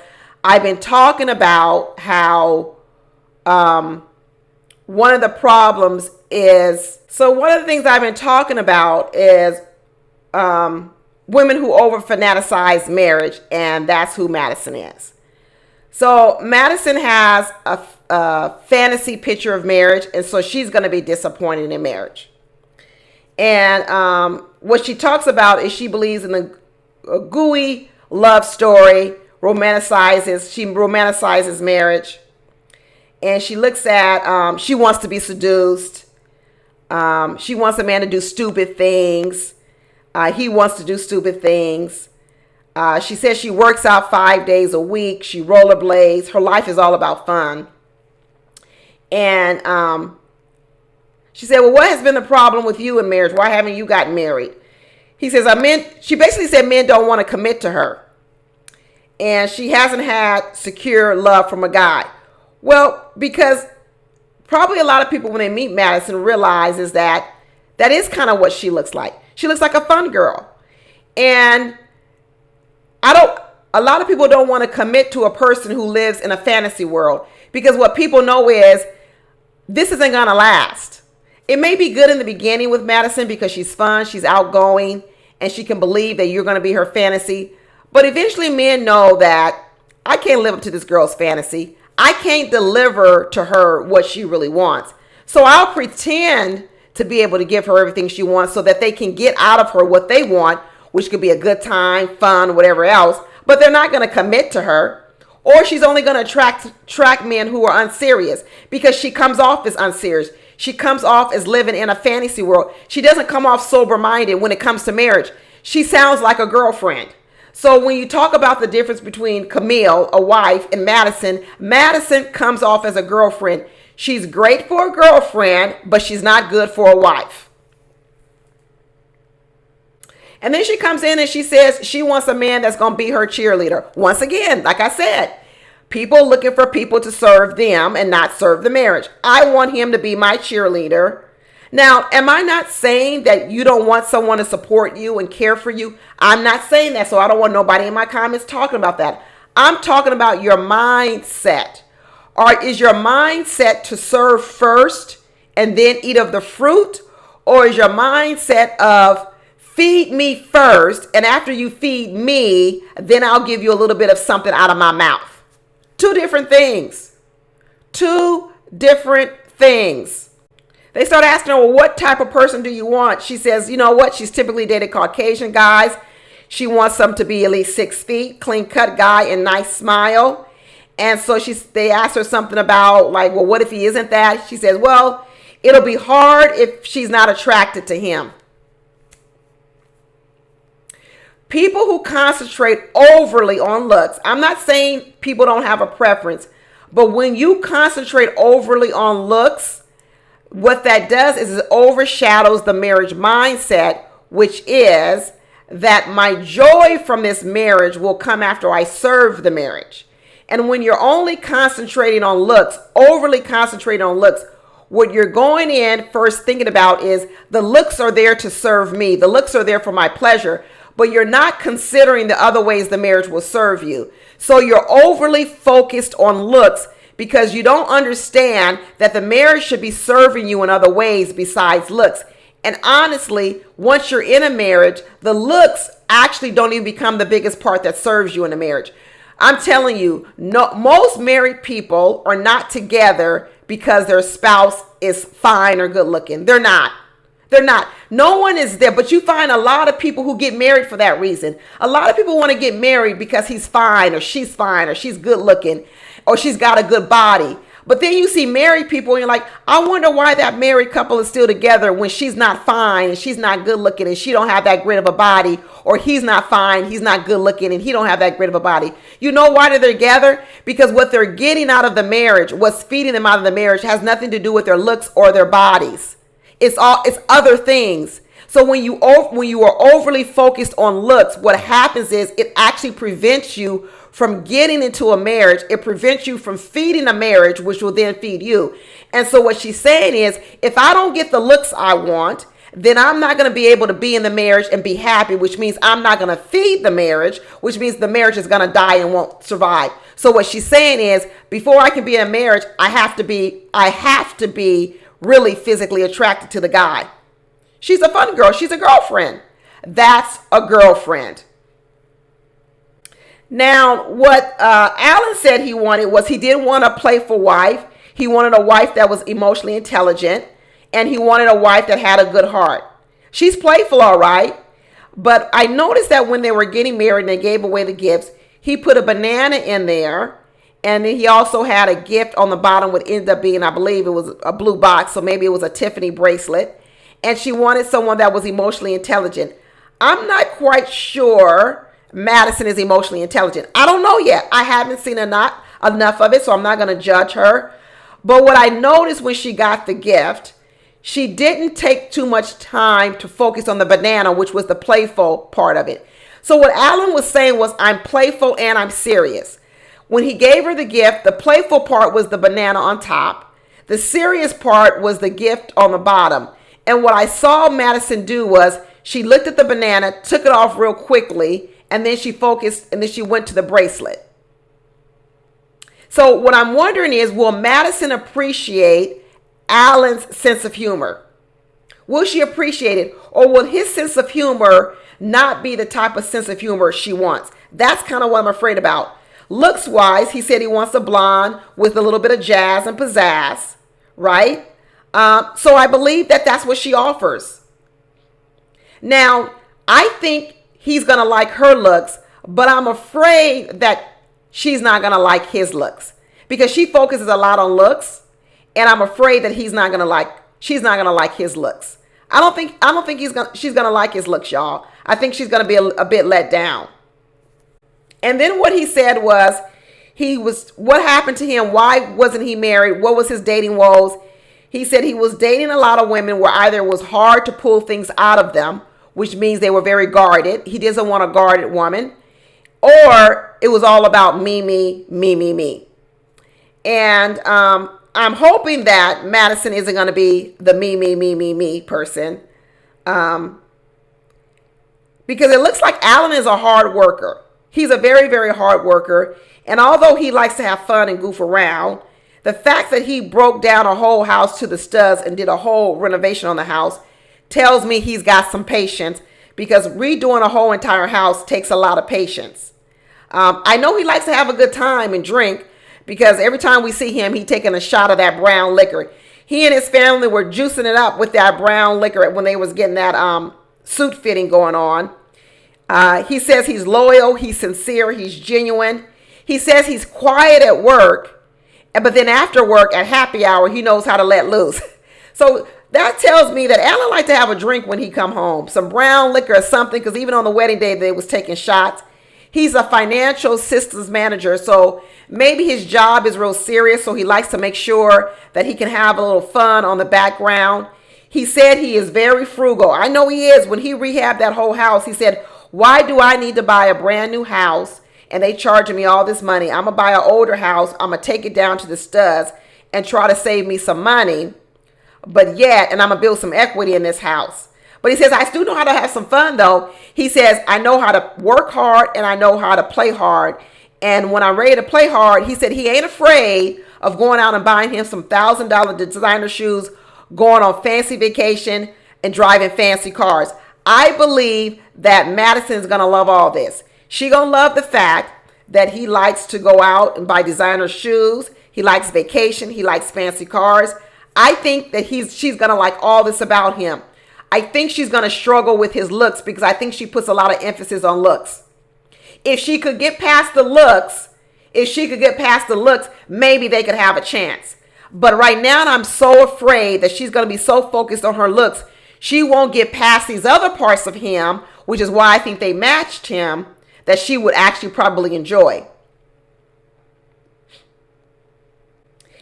I've been talking about how one of the problems is, one of the things I've been talking about is women who over fanaticize marriage, and that's who Madison is. So Madison has a fantasy picture of marriage, and so she's going to be disappointed in marriage. And what she talks about is she believes in a gooey love story, she romanticizes marriage, and she looks at, she wants to be seduced. She wants a man to do stupid things. He wants to do stupid things. She says she works out 5 days a week. She rollerblades. Her life is all about fun. And she said, well, what has been the problem with you in marriage? Why haven't you gotten married? He says, she basically said men don't want to commit to her. And she hasn't had secure love from a guy. Well, because probably a lot of people, when they meet Madison, realizes that is kind of what she looks like. She looks like a fun girl. And a lot of people don't want to commit to a person who lives in a fantasy world, because what people know is this isn't going to last. It may be good in the beginning with Madison because she's fun, she's outgoing, and she can believe that you're going to be her fantasy. But eventually men know that I can't live up to this girl's fantasy. I can't deliver to her what she really wants. So I'll pretend to be able to give her everything she wants so that they can get out of her what they want, which could be a good time, fun, whatever else. But they're not going to commit to her. Or she's only going to attract men who are unserious because she comes off as unserious. She comes off as living in a fantasy world. She doesn't come off sober-minded when it comes to marriage. She sounds like a girlfriend. So when you talk about the difference between Camille, a wife, and Madison, Madison comes off as a girlfriend. She's great for a girlfriend, but she's not good for a wife. And then she comes in and she says she wants a man that's going to be her cheerleader. Once again, like I said, people looking for people to serve them and not serve the marriage. I want him to be my cheerleader. Now, am I not saying that you don't want someone to support you and care for you? I'm not saying that, so I don't want nobody in my comments talking about that. I'm talking about your mindset. Or is your mindset to serve first and then eat of the fruit? Or is your mindset of feed me first, and after you feed me, then I'll give you a little bit of something out of my mouth? Two different things. Two different things. They start asking her, well, what type of person do you want? She says, you know what? She's typically dated Caucasian guys. She wants them to be at least 6 feet, clean-cut guy, and nice smile. And so they asked her something about, like, well, what if he isn't that? She says, well, it'll be hard if she's not attracted to him. People who concentrate overly on looks, I'm not saying people don't have a preference, but when you concentrate overly on looks, what that does is it overshadows the marriage mindset, which is that my joy from this marriage will come after I serve the marriage. And when you're only concentrating on looks, overly concentrating on looks, what you're going in first thinking about is the looks are there to serve me. The looks are there for my pleasure, but you're not considering the other ways the marriage will serve you. So you're overly focused on looks because you don't understand that the marriage should be serving you in other ways besides looks. And honestly, once you're in a marriage, the looks actually don't even become the biggest part that serves you in a marriage. I'm telling you, no, most married people are not together because their spouse is fine or good looking. They're not. They're not. No one is there, but you find a lot of people who get married for that reason. A lot of people want to get married because he's fine or she's good looking or she's got a good body. But then you see married people and you're like, I wonder why that married couple is still together when she's not fine and she's not good looking and she don't have that great of a body, or he's not fine, he's not good looking and he don't have that great of a body. You know why they're together? Because what they're getting out of the marriage, what's feeding them out of the marriage, has nothing to do with their looks or their bodies. It's other things. So when you are overly focused on looks, what happens is it actually prevents you from getting into a marriage. It prevents you from feeding a marriage, which will then feed you. And so what she's saying is, if I don't get the looks I want, then I'm not going to be able to be in the marriage and be happy, which means I'm not going to feed the marriage, which means the marriage is going to die and won't survive. So what she's saying is, before I can be in a marriage, I have to be really physically attracted to the guy. She's a fun girl. She's a girlfriend. That's a girlfriend. Now, what Allen said he wanted was, he did want a playful wife. He wanted a wife that was emotionally intelligent, and he wanted a wife that had a good heart. She's playful, all right. But I noticed that when they were getting married and they gave away the gifts, he put a banana in there. And then he also had a gift on the bottom, what ended up being, I believe it was a blue box. So maybe it was a Tiffany bracelet. And she wanted someone that was emotionally intelligent. I'm not quite sure Madison is emotionally intelligent. I don't know yet. I haven't seen enough of it, so I'm not going to judge her. But what I noticed when she got the gift, she didn't take too much time to focus on the banana, which was the playful part of it. So what Allen was saying was, I'm playful and I'm serious. When he gave her the gift, the playful part was the banana on top. The serious part was the gift on the bottom. And what I saw Madison do was, she looked at the banana, took it off real quickly, and then she focused, and then she went to the bracelet. So what I'm wondering is, will Madison appreciate Allen's sense of humor? Will she appreciate it? Or will his sense of humor not be the type of sense of humor she wants? That's kind of what I'm afraid about. Looks wise, he said he wants a blonde with a little bit of jazz and pizzazz, right? So I believe that that's what she offers. Now, I think he's going to like her looks, but I'm afraid that she's not going to like his looks because she focuses a lot on looks, and I'm afraid that she's not going to like his looks. I don't think she's going to like his looks, y'all. I think she's going to be a bit let down. And then what he said was, what happened to him? Why wasn't he married? What was his dating woes? He said he was dating a lot of women where either it was hard to pull things out of them, which means they were very guarded. He doesn't want a guarded woman. Or it was all about me, me, me, me, me. And I'm hoping that Madison isn't going to be the me, me, me, me, me person. Because it looks like Allen is a hard worker. He's a very, very hard worker. And although he likes to have fun and goof around, the fact that he broke down a whole house to the studs and did a whole renovation on the house tells me he's got some patience, because redoing a whole entire house takes a lot of patience. I know he likes to have a good time and drink, because every time we see him, he's taking a shot of that brown liquor. He and his family were juicing it up with that brown liquor when they was getting that suit fitting going on. He says he's loyal, he's sincere, he's genuine. He says he's quiet at work, but then after work at happy hour, he knows how to let loose. So that tells me that Allen liked to have a drink when he come home, some brown liquor or something, because even on the wedding day, they was taking shots. He's a financial systems manager, so maybe his job is real serious, so he likes to make sure that he can have a little fun on the background. He said he is very frugal. I know he is. When he rehabbed that whole house, he said, why do I need to buy a brand new house and they charging me all this money? I'm going to buy an older house. I'm going to take it down to the studs and try to save me some money. And I'm going to build some equity in this house. But he says, I still know how to have some fun, though. He says, I know how to work hard and I know how to play hard. And when I'm ready to play hard, he said he ain't afraid of going out and buying him some $1,000 designer shoes, going on fancy vacation, and driving fancy cars. I believe that Madison is going to love all this. She going to love the fact that he likes to go out and buy designer shoes. He likes vacation. He likes fancy cars. I think that she's going to like all this about him. I think she's going to struggle with his looks, because I think she puts a lot of emphasis on looks. If she could get past the looks, maybe they could have a chance. But right now, I'm so afraid that she's going to be so focused on her looks, she won't get past these other parts of him, which is why I think they matched him, that she would actually probably enjoy.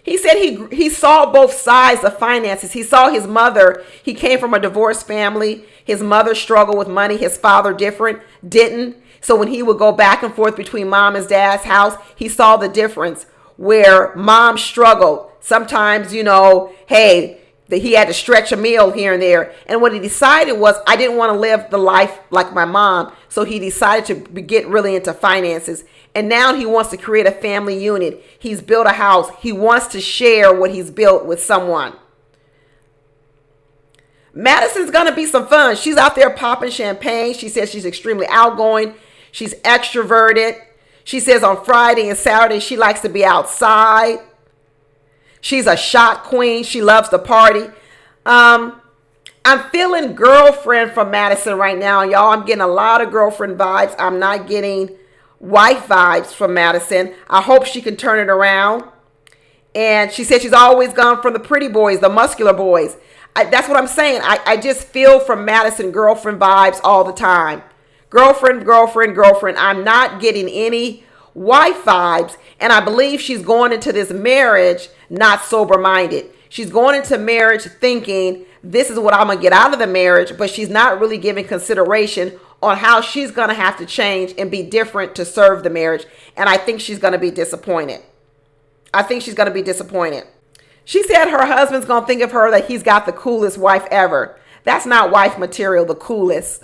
He said he saw both sides of finances. He saw his mother. He came from a divorced family. His mother struggled with money. His father didn't. So when he would go back and forth between mom and dad's house, he saw the difference where mom struggled. Sometimes, hey, that he had to stretch a meal here and there. And what he decided was, I didn't want to live the life like my mom. So he decided to get really into finances. And now he wants to create a family unit. He's built a house. He wants to share what he's built with someone. Madison's going to be some fun. She's out there popping champagne. She says she's extremely outgoing. She's extroverted. She says on Friday and Saturday, she likes to be outside. She's a shot queen. She loves to party. I'm feeling girlfriend from Madison right now, y'all. I'm getting a lot of girlfriend vibes. I'm not getting wife vibes from Madison. I hope she can turn it around. And she said she's always gone for the pretty boys, the muscular boys. That's what I'm saying. I just feel from Madison girlfriend vibes all the time. Girlfriend, girlfriend, girlfriend. I'm not getting any wife vibes. And I believe she's going into this marriage not sober-minded. She's going into marriage thinking, this is what I'm going to get out of the marriage, but she's not really giving consideration on how she's going to have to change and be different to serve the marriage. And I think she's going to be disappointed. She said her husband's going to think of her that he's got the coolest wife ever. That's not wife material, the coolest.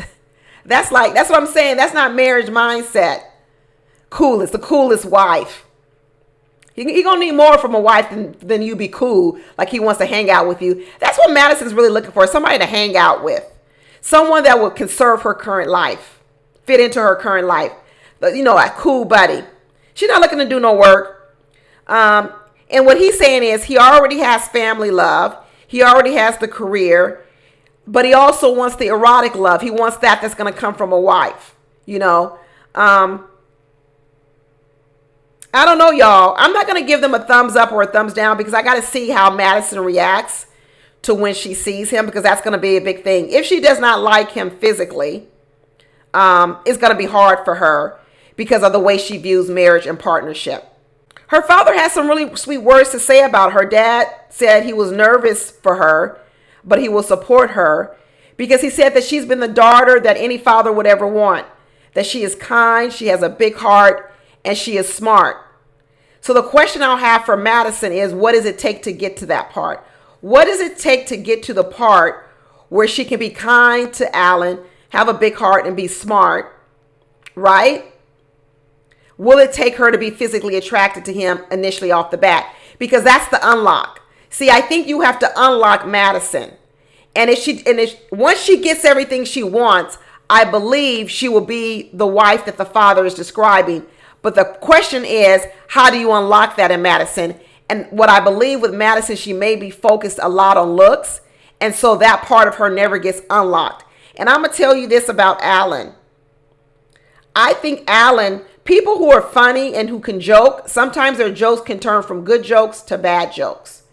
That's what I'm saying. That's not marriage mindset. The coolest wife. He gonna need more from a wife than you be cool. Like he wants to hang out with you. That's what Madison's really looking for. Somebody to hang out with. Someone that can serve her current life. Fit into her current life. A cool buddy. She's not looking to do no work. And what he's saying is he already has family love. He already has the career. But he also wants the erotic love. He wants that's going to come from a wife. I don't know, y'all. I'm not going to give them a thumbs up or a thumbs down because I got to see how Madison reacts to when she sees him, because that's going to be a big thing. If she does not like him physically, it's going to be hard for her because of the way she views marriage and partnership. Her father has some really sweet words to say about her. Dad said he was nervous for her, but he will support her because he said that she's been the daughter that any father would ever want, that she is kind, she has a big heart, and she is smart. So the question I'll have for Madison is, what does it take to get to that part? What does it take to get to the part where she can be kind to Allen, have a big heart, and be smart, right? Will it take her to be physically attracted to him initially off the bat? Because that's the unlock. See, I think you have to unlock Madison. And once she gets everything she wants, I believe she will be the wife that the father is describing. But the question is, how do you unlock that in Madison? And what I believe with Madison, she may be focused a lot on looks. And so that part of her never gets unlocked. And I'm going to tell you this about Allen. I think Allen, people who are funny and who can joke, sometimes their jokes can turn from good jokes to bad jokes.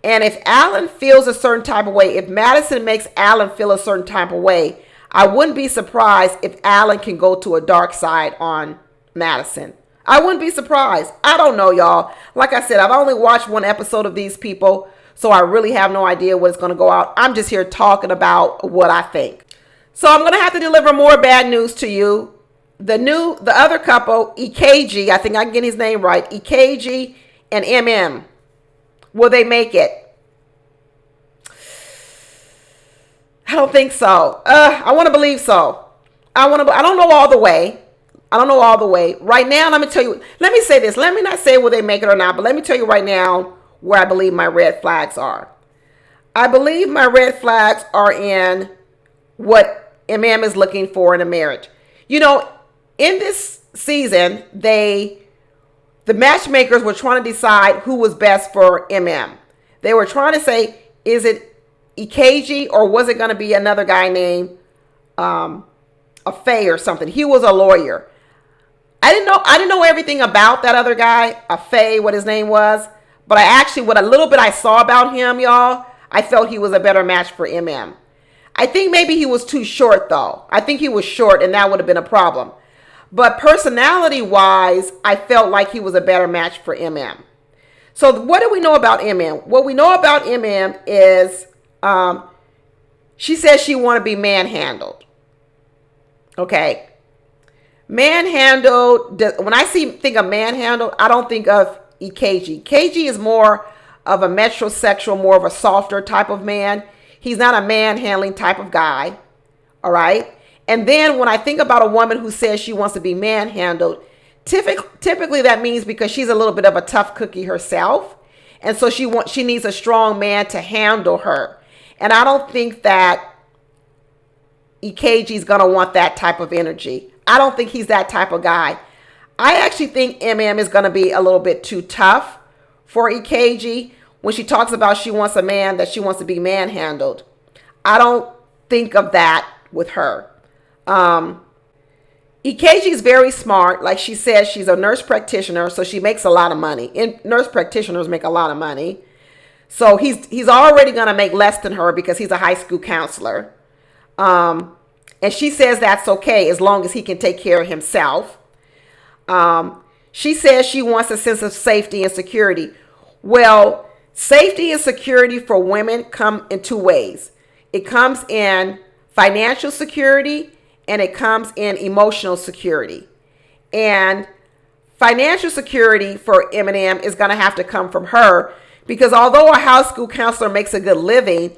And if Allen feels a certain type of way, if Madison makes Allen feel a certain type of way, I wouldn't be surprised if Allen can go to a dark side on Madison. I wouldn't be surprised. I don't know, y'all. Like I said, I've only watched one episode of these people, so I really have no idea what's going to go out. I'm just here talking about what I think. So I'm going to have to deliver more bad news to you. The other couple, Ikechie, I think I can get his name right, Ikechie and Emem, will they make it? I don't think so. I want to believe so. I don't know all the way. Right now, let me tell you. Let me say this. Let me not say will they make it or not, but let me tell you right now where I believe my red flags are. I believe my red flags are in what Emem is looking for in a marriage. In this season, the matchmakers were trying to decide who was best for Emem. They were trying to say, is it Ikechie or was it going to be another guy named Faye or something? He was a lawyer. I didn't know everything about that other guy, Faye, what his name was. But what a little bit I saw about him, y'all, I felt he was a better match for Emem. I think maybe he was too short, though. I think he was short, and that would have been a problem. But personality-wise, I felt like he was a better match for Emem. So what do we know about Emem? What we know about Emem is she says she want to be manhandled. Okay. Manhandled. When I think of manhandled, I don't think of Ikechie. Ikechie is more of a metrosexual, more of a softer type of man. He's not a manhandling type of guy. All right. And then when I think about a woman who says she wants to be manhandled, typically that means because she's a little bit of a tough cookie herself. And so she needs a strong man to handle her. And I don't think that Ikechie is going to want that type of energy. I don't think he's that type of guy. I actually think Emem is going to be a little bit too tough for Ikechie when she talks about she wants a man that she wants to be manhandled. I don't think of that with her. Ikechie is very smart. Like she says, she's a nurse practitioner, so she makes a lot of money. And nurse practitioners make a lot of money. So he's already going to make less than her because he's a high school counselor. And she says that's okay as long as he can take care of himself. She says she wants a sense of safety and security. Well, safety and security for women come in two ways. It comes in financial security and it comes in emotional security. And financial security for Emem is going to have to come from her because although a high school counselor makes a good living,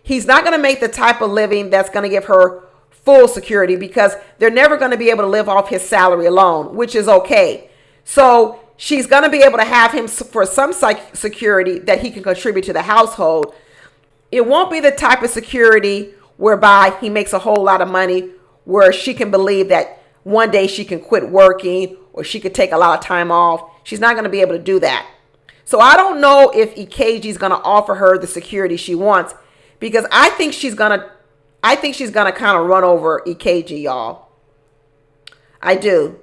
he's not going to make the type of living that's going to give her full security because they're never going to be able to live off his salary alone, which is okay. So she's going to be able to have him for some security that he can contribute to the household. It won't be the type of security whereby he makes a whole lot of money, where she can believe that one day she can quit working or she could take a lot of time off. She's not going to be able to do that. So I don't know if Ikechie is going to offer her the security she wants, because I think she's going to kind of run over Ikechie, y'all. I do.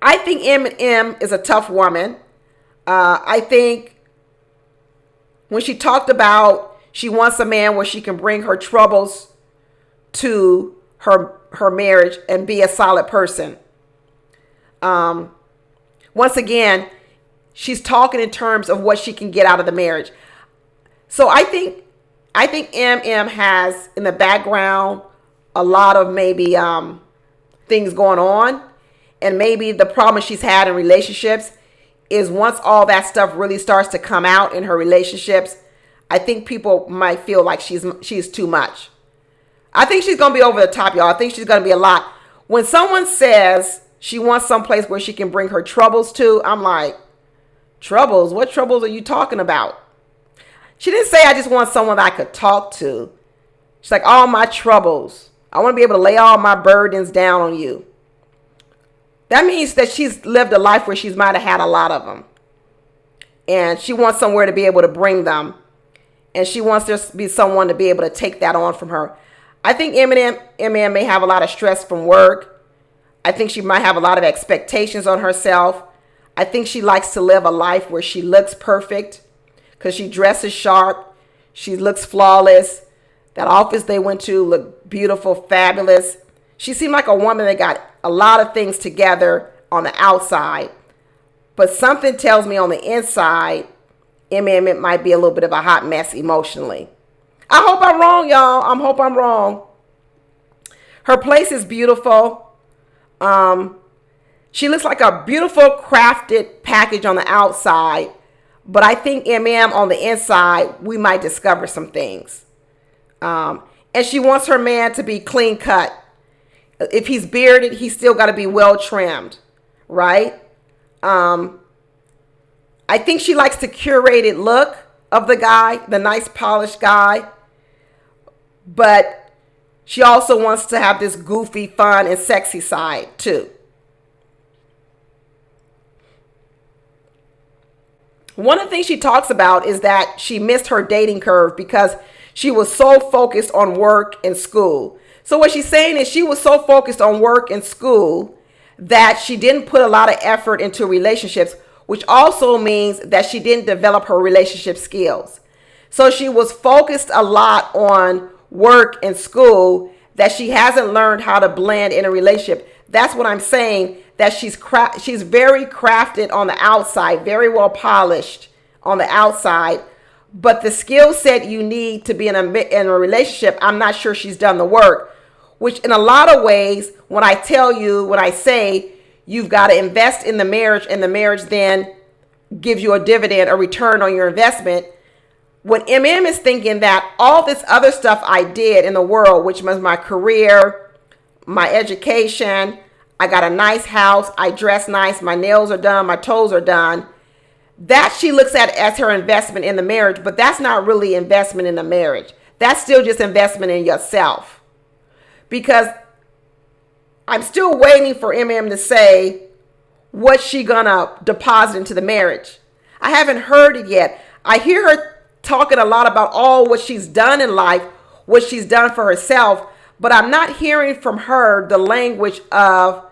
I think Emem is a tough woman. I think when she talked about she wants a man where she can bring her troubles to her marriage and be a solid person. Once again, she's talking in terms of what she can get out of the marriage. So I think Emem has in the background a lot of maybe things going on. And maybe the problem she's had in relationships is once all that stuff really starts to come out in her relationships, I think people might feel like she's too much. I think she's going to be over the top, y'all. I think she's going to be a lot. When someone says she wants someplace where she can bring her troubles to, I'm like, troubles? What troubles are you talking about? She didn't say I just want someone that I could talk to. She's like, all my troubles. I want to be able to lay all my burdens down on you. That means that she's lived a life where she might have had a lot of them. And she wants somewhere to be able to bring them. And she wants there to be someone to be able to take that on from her. I think Emem may have a lot of stress from work. I think she might have a lot of expectations on herself. I think she likes to live a life where she looks perfect because she dresses sharp. She looks flawless. That office they went to looked beautiful, fabulous. She seemed like a woman that got a lot of things together on the outside. But something tells me on the inside, Emem might be a little bit of a hot mess emotionally. I hope I'm wrong, y'all. I hope I'm wrong. Her place is beautiful. She looks like a beautiful crafted package on the outside. But I think Emem on the inside, we might discover some things. And she wants her man to be clean cut. If he's bearded, he's still got to be well trimmed, right? I think she likes the curated look of the guy, the nice polished guy. But she also wants to have this goofy, fun, and sexy side too. One of the things she talks about is that she missed her dating curve because she was so focused on work and school. So what she's saying is she was so focused on work and school that she didn't put a lot of effort into relationships, which also means that she didn't develop her relationship skills. So she was focused a lot on work and school that she hasn't learned how to blend in a relationship. That's what I'm saying, that she's very crafted on the outside, very well polished on the outside. But the skill set you need to be in a relationship, I'm not sure she's done the work. Which in a lot of ways, when I say you've got to invest in the marriage and the marriage then gives you a dividend, a return on your investment, when Emem is thinking that all this other stuff I did in the world, which was my career, my education, I got a nice house, I dress nice, my nails are done, my toes are done, that she looks at as her investment in the marriage, but that's not really investment in the marriage. That's still just investment in yourself. Because I'm still waiting for Emem to say what she gonna deposit into the marriage. I haven't heard it yet. I hear her talking a lot about all what she's done in life, what she's done for herself, but I'm not hearing from her the language of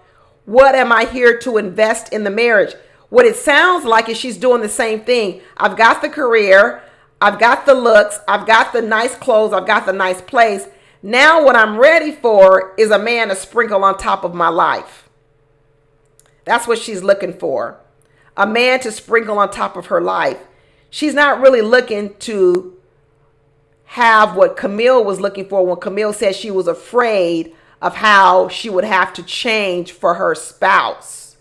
what am I here to invest in the marriage. What it sounds like is she's doing the same thing. I've got the career, I've got the looks, I've got the nice clothes, I've got the nice place. Now what I'm ready for is a man to sprinkle on top of my life. That's what she's looking for. A man to sprinkle on top of her life. She's not really looking to have what Camille was looking for when Camille said she was afraid of how she would have to change for her spouse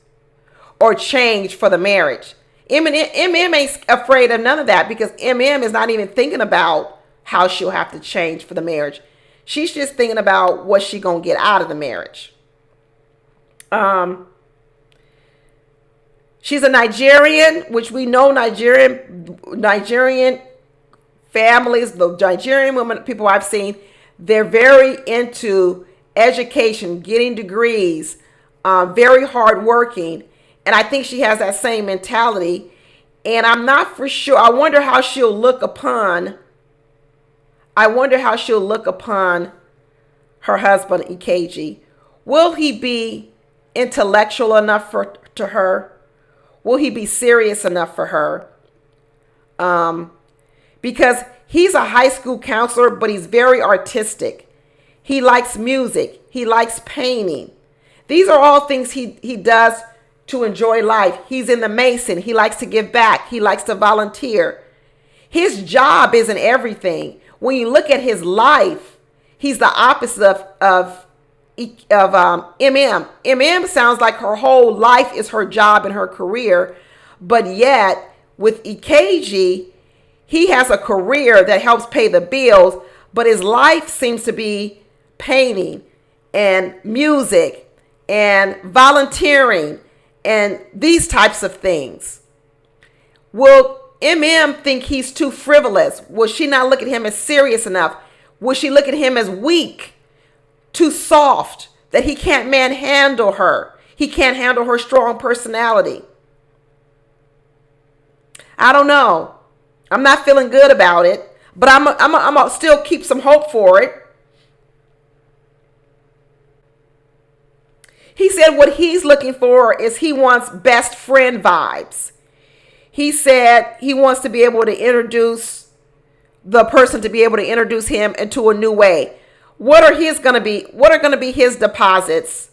or change for the marriage. Emem ain't afraid of none of that because Emem is not even thinking about how she'll have to change for the marriage. She's just thinking about what she gonna get out of the marriage. She's a Nigerian, which we know Nigerian families, the Nigerian women, people I've seen, they're very into education, getting degrees, very hardworking. And I think she has that same mentality. And I'm not for sure. I wonder how she'll look upon her husband, Ikechie. Will he be intellectual enough to her? Will he be serious enough for her? Because he's a high school counselor, but he's very artistic. He likes music. He likes painting. These are all things he does to enjoy life. He's in the Mason. He likes to give back. He likes to volunteer. His job isn't everything. When you look at his life, he's the opposite of Emem. Emem sounds like her whole life is her job and her career, but yet with Ikechie, he has a career that helps pay the bills, but his life seems to be painting and music and volunteering and these types of things. Will Emem think he's too frivolous? Will she not look at him as serious enough? Will she look at him as weak, too soft, that he can't manhandle her? He can't handle her strong personality. I don't know. I'm not feeling good about it, but I'm gonna still keep some hope for it. He said what he's looking for is he wants best friend vibes. He said he wants to be able to introduce the person, to be able to introduce him into a new way. What are going to be his deposits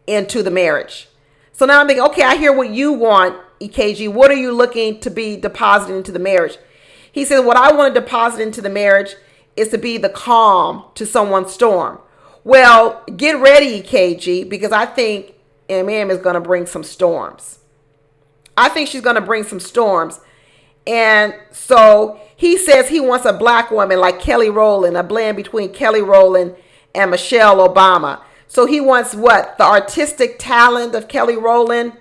into the marriage? So now I'm thinking, okay, I hear what you want, Ikechie. What are you looking to be deposited into the marriage? He said, what I want to deposit into the marriage is to be the calm to someone's storm. Well, get ready, Ikechie, because I think Emem is going to bring some storms. I think she's going to bring some storms. And so he says he wants a black woman like Kelly Rowland, a blend between Kelly Rowland and Michelle Obama. So he wants what? The artistic talent of Kelly Rowland,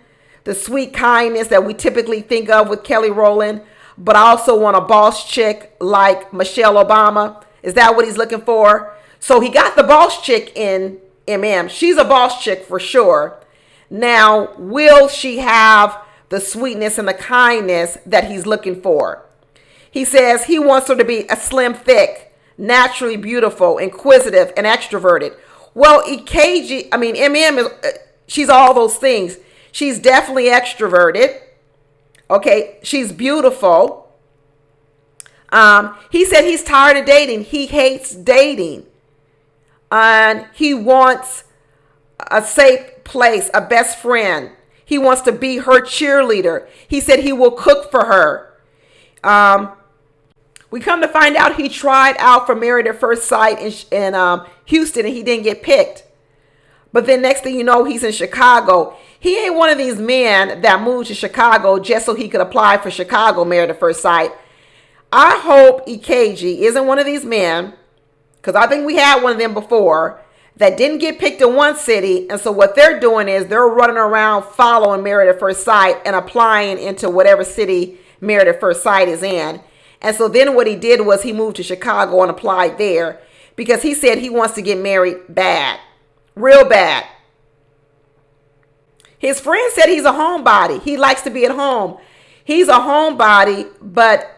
the sweet kindness that we typically think of with Kelly Rowland, but I also want a boss chick like Michelle Obama. Is that what he's looking for? So he got the boss chick in Emem. She's a boss chick for sure. Now, will she have the sweetness and the kindness that he's looking for? He says he wants her to be a slim, thick, naturally beautiful, inquisitive, and extroverted. Well, Emem is, she's all those things. She's definitely extroverted. Okay, she's beautiful. He said he's tired of dating. He hates dating. And he wants a safe place, a best friend. He wants to be her cheerleader. He said he will cook for her. We come to find out he tried out for Married at First Sight in Houston and he didn't get picked. But then next thing you know, he's in Chicago. He ain't one of these men that moved to Chicago just so he could apply for Chicago Married at First Sight. I hope Ikechie isn't one of these men, because I think we had one of them before, that didn't get picked in one city. And so what they're doing is they're running around following Married at First Sight and applying into whatever city Married at First Sight is in. And so then what he did was he moved to Chicago and applied there because he said he wants to get married bad, real bad. His friend said he's a homebody. He likes to be at home. He's a homebody, but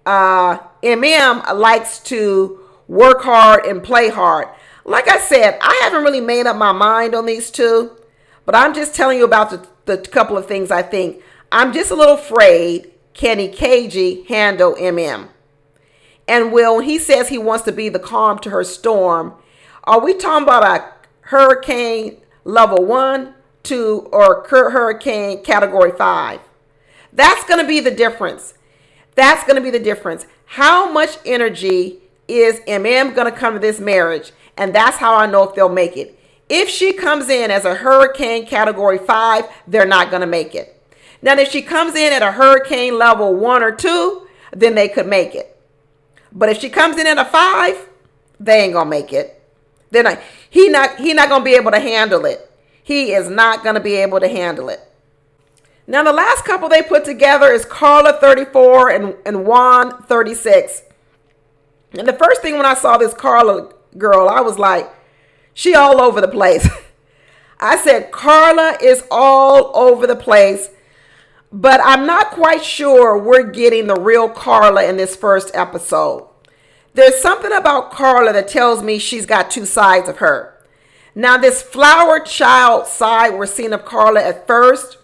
Emem likes to work hard and play hard. Like I said, I haven't really made up my mind on these two, but I'm just telling you about the couple of things I think. I'm just a little afraid, can Ikechie handle Emem? And when he says he wants to be the calm to her storm, are we talking about a hurricane level 1, 2, or hurricane category 5? That's going to be the difference. That's going to be the difference. How much energy is Emem going to come to this marriage? And that's how I know if they'll make it. If she comes in as a hurricane category 5, they're not going to make it. Now, if she comes in at a hurricane level 1 or 2, then they could make it. But if she comes in at a 5, they ain't going to make it. He not going to be able to handle it. He is not going to be able to handle it. Now, the last couple they put together is Karla 34 and Juan 36. And the first thing when I saw this Karla girl, I was like, she all over the place. I said, Karla is all over the place, but I'm not quite sure we're getting the real Karla in this first episode. There's something about Karla that tells me she's got two sides of her. Now, this flower child side we're seeing of Karla at first,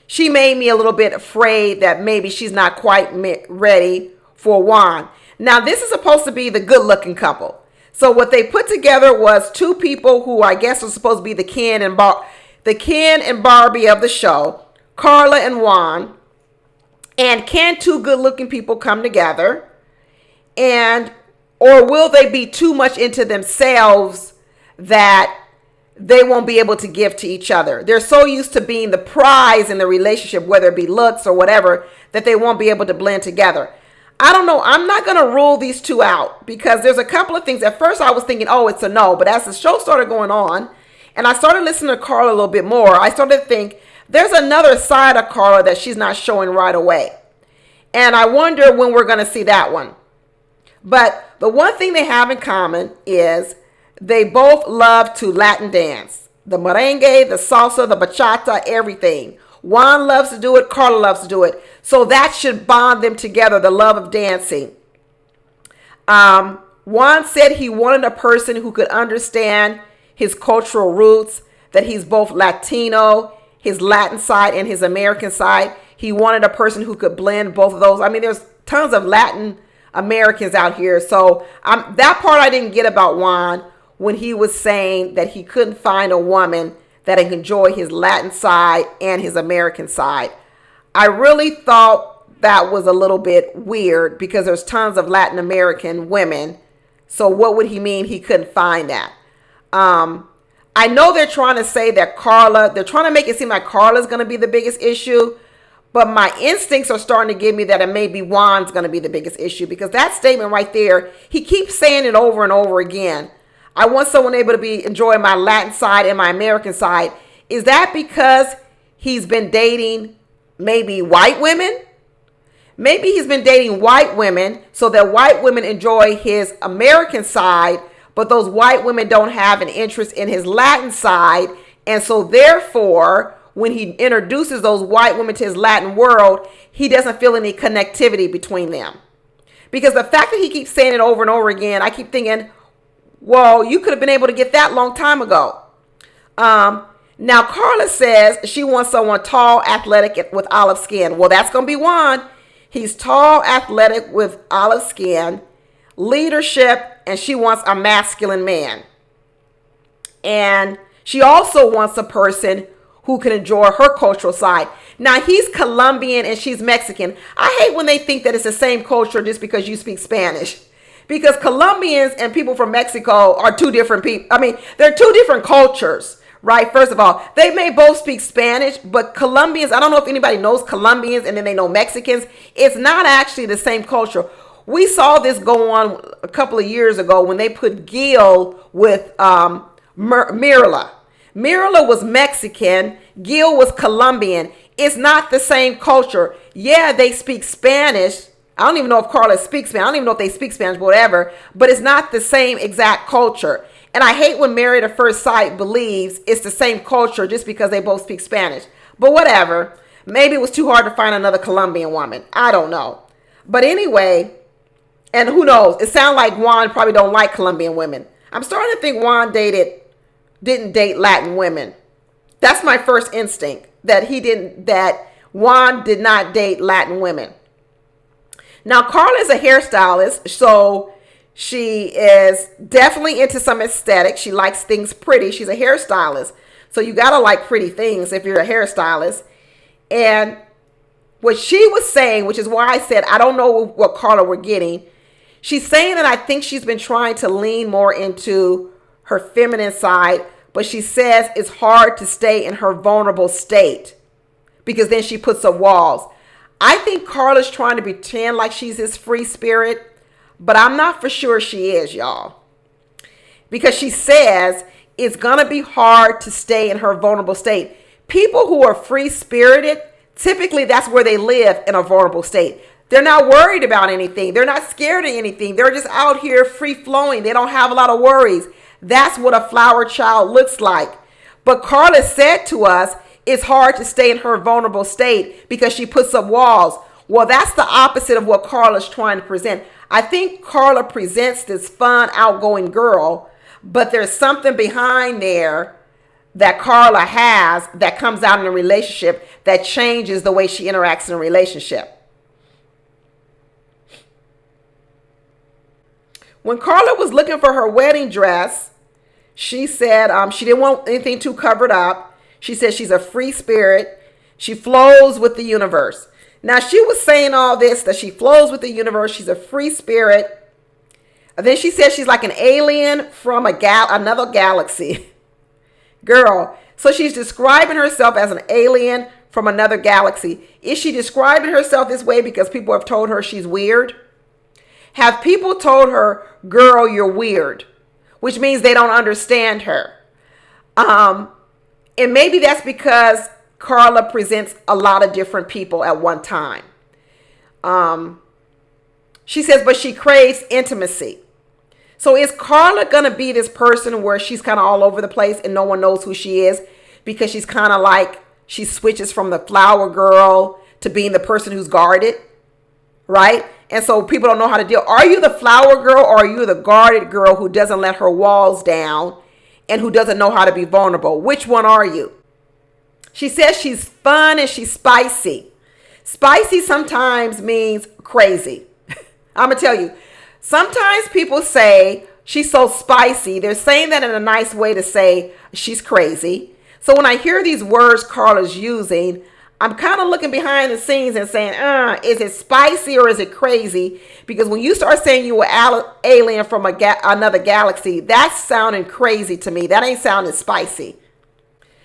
she made me a little bit afraid that maybe she's not quite ready for Juan. Now, this is supposed to be the good-looking couple. So what they put together was two people who I guess are supposed to be the Ken and Barbie of the show, Karla and Juan. And can two good-looking people come together? Or will they be too much into themselves that they won't be able to give to each other? They're so used to being the prize in the relationship, whether it be looks or whatever, that they won't be able to blend together. I don't know. I'm not going to rule these two out because there's a couple of things. At first, I was thinking, oh, it's a no. But as the show started going on and I started listening to Karla a little bit more, I started to think there's another side of Karla that she's not showing right away. And I wonder when we're going to see that one. But the one thing they have in common is they both love to Latin dance. The merengue, the salsa, the bachata, everything. Juan loves to do it. Karla loves to do it. So that should bond them together, the love of dancing. Juan said he wanted a person who could understand his cultural roots, that he's both Latino, his Latin side and his American side. He wanted a person who could blend both of those. I mean, there's tons of Latin Americans out here. So that part I didn't get about Juan when he was saying that he couldn't find a woman that can enjoy his Latin side and his American side. I really thought that was a little bit weird because there's tons of Latin American women. So what would he mean he couldn't find that? I know they're trying to say that they're trying to make it seem like Karla's going to be the biggest issue, but my instincts are starting to give me that it may be Juan's going to be the biggest issue because that statement right there, he keeps saying it over and over again. I want someone able to enjoy my Latin side and my American side. Is that because he's been dating maybe white women? Maybe he's been dating white women so that white women enjoy his American side, but those white women don't have an interest in his Latin side. And so therefore, when he introduces those white women to his Latin world, he doesn't feel any connectivity between them. Because the fact that he keeps saying it over and over again, I keep thinking, well, you could have been able to get that long time ago. Now, Karla says she wants someone tall, athletic, with olive skin. Well, that's going to be Juan. He's tall, athletic, with olive skin, leadership, and she wants a masculine man. And she also wants a person who can enjoy her cultural side. Now, he's Colombian and she's Mexican. I hate when they think that it's the same culture just because you speak Spanish. Because Colombians and people from Mexico are two different people. I mean, they're two different cultures, right? First of all, they may both speak Spanish, but Colombians, I don't know if anybody knows Colombians and then they know Mexicans. It's not actually the same culture. We saw this go on a couple of years ago when they put Gil with Mirla. Mirla was Mexican. Gil was Colombian. It's not the same culture. Yeah, they speak Spanish. I don't even know if Karla speaks Spanish. I don't even know if they speak Spanish, whatever. But it's not the same exact culture. And I hate when Married at First Sight believes it's the same culture just because they both speak Spanish. But whatever. Maybe it was too hard to find another Colombian woman. I don't know. But anyway, and who knows? It sounds like Juan probably don't like Colombian women. I'm starting to think Juan didn't date Latin women. That's my first instinct, that Juan did not date Latin women. Now, Karla is a hairstylist, so she is definitely into some aesthetic. She likes things pretty. She's a hairstylist. So you got to like pretty things if you're a hairstylist. And what she was saying, which is why I said I don't know what Karla we're getting. She's saying that I think she's been trying to lean more into her feminine side, but she says it's hard to stay in her vulnerable state because then she puts up walls. I think Karla's trying to pretend like she's this free spirit, but I'm not for sure she is, y'all. Because she says it's going to be hard to stay in her vulnerable state. People who are free spirited Typically, that's where they live in a vulnerable state. They're not worried about anything. They're not scared of anything. They're just out here free flowing. They don't have a lot of worries. That's what a flower child looks like. But Karla said to us, it's hard to stay in her vulnerable state because she puts up walls. Well, that's the opposite of what Karla's trying to present. I think Karla presents this fun, outgoing girl, but there's something behind there that Karla has that comes out in a relationship that changes the way she interacts in a relationship. When Karla was looking for her wedding dress, she said she didn't want anything too covered up. She said she's a free spirit. She flows with the universe. Now, she was saying all this, that she flows with the universe. She's a free spirit. And then she said she's like an alien from another galaxy. Girl, so she's describing herself as an alien from another galaxy. Is she describing herself this way because people have told her she's weird? Have people told her, girl, you're weird, which means they don't understand her? And maybe that's because Karla presents a lot of different people at one time. She says, but she craves intimacy. So is Karla going to be this person where she's kind of all over the place and no one knows who she is because she's kind of like, she switches from the flower girl to being the person who's guarded, right? And so people don't know how to deal. Are you the flower girl or are you the guarded girl who doesn't let her walls down and who doesn't know how to be vulnerable? Which one are you? She says she's fun and she's spicy. Spicy sometimes means crazy. I'm going to tell you. Sometimes people say she's so spicy. They're saying that in a nice way to say she's crazy. So when I hear these words Karla's using, I'm kind of looking behind the scenes and saying, is it spicy or is it crazy? Because when you start saying you were alien from another galaxy, that's sounding crazy to me. That ain't sounding spicy.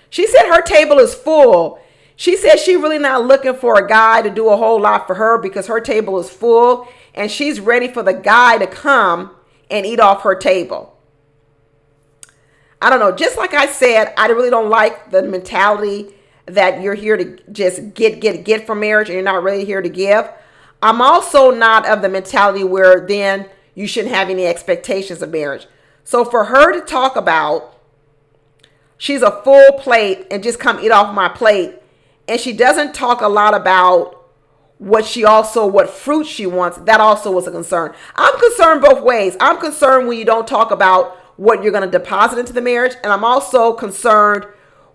She said her table is full. She said she's really not looking for a guy to do a whole lot for her because her table is full and she's ready for the guy to come and eat off her table. I don't know. Just like I said, I really don't like the mentality that you're here to just get from marriage and you're not really here to give. I'm also not of the mentality where then you shouldn't have any expectations of marriage. So for her to talk about she's a full plate and just come eat off my plate, and she doesn't talk a lot about what fruit she wants, that also was a concern. I'm concerned both ways. I'm concerned when you don't talk about what you're going to deposit into the marriage, and I'm also concerned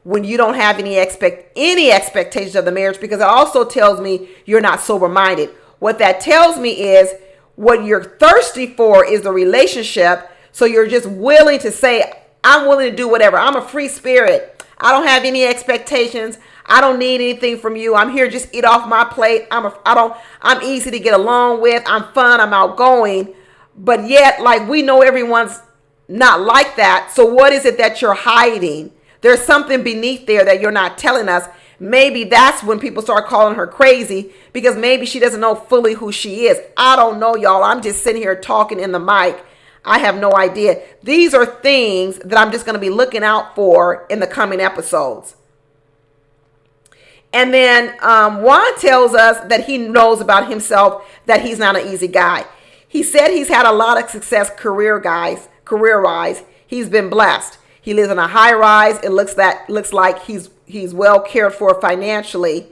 when you don't have any expectations of the marriage, because it also tells me you're not sober-minded. What that tells me is what you're thirsty for is the relationship, so you're just willing to say, I'm willing to do whatever. I'm a free spirit. I don't have any expectations. I don't need anything from you. I'm here just eat off my plate. I'm easy to get along with. I'm fun. I'm outgoing. But yet, like, we know everyone's not like that. So what is it that you're hiding? There's something beneath there that you're not telling us. Maybe that's when people start calling her crazy, because maybe she doesn't know fully who she is. I don't know, y'all. I'm just sitting here talking in the mic. I have no idea. These are things that I'm just going to be looking out for in the coming episodes. And then Juan tells us that he knows about himself that he's not an easy guy. He said he's had a lot of success career-wise. He's been blessed. He lives in a high rise. It looks like he's well cared for financially.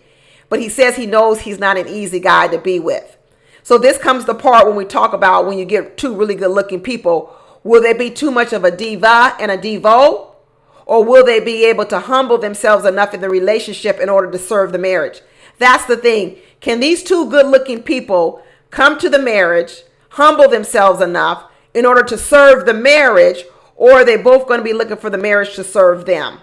But he says he knows he's not an easy guy to be with. So this comes the part when we talk about when you get two really good looking people, will they be too much of a diva and a divo? Or will they be able to humble themselves enough in the relationship in order to serve the marriage? That's the thing. Can these two good looking people come to the marriage, humble themselves enough in order to serve the marriage? Or are they both going to be looking for the marriage to serve them?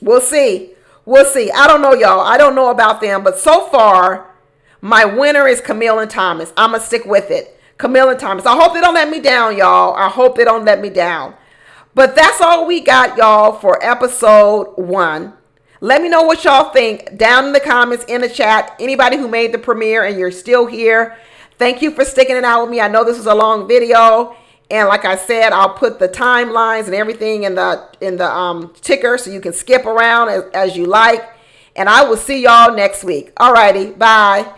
We'll see. We'll see. I don't know, y'all. I don't know about them. But so far, my winner is Camille and Thomas. I'm going to stick with it. Camille and Thomas. I hope they don't let me down, y'all. I hope they don't let me down. But that's all we got, y'all, for episode 1. Let me know what y'all think down in the comments, in the chat. Anybody who made the premiere and you're still here, thank you for sticking it out with me. I know this was a long video. And like I said, I'll put the timelines and everything in the ticker so you can skip around as you like. And I will see y'all next week. Alrighty, bye.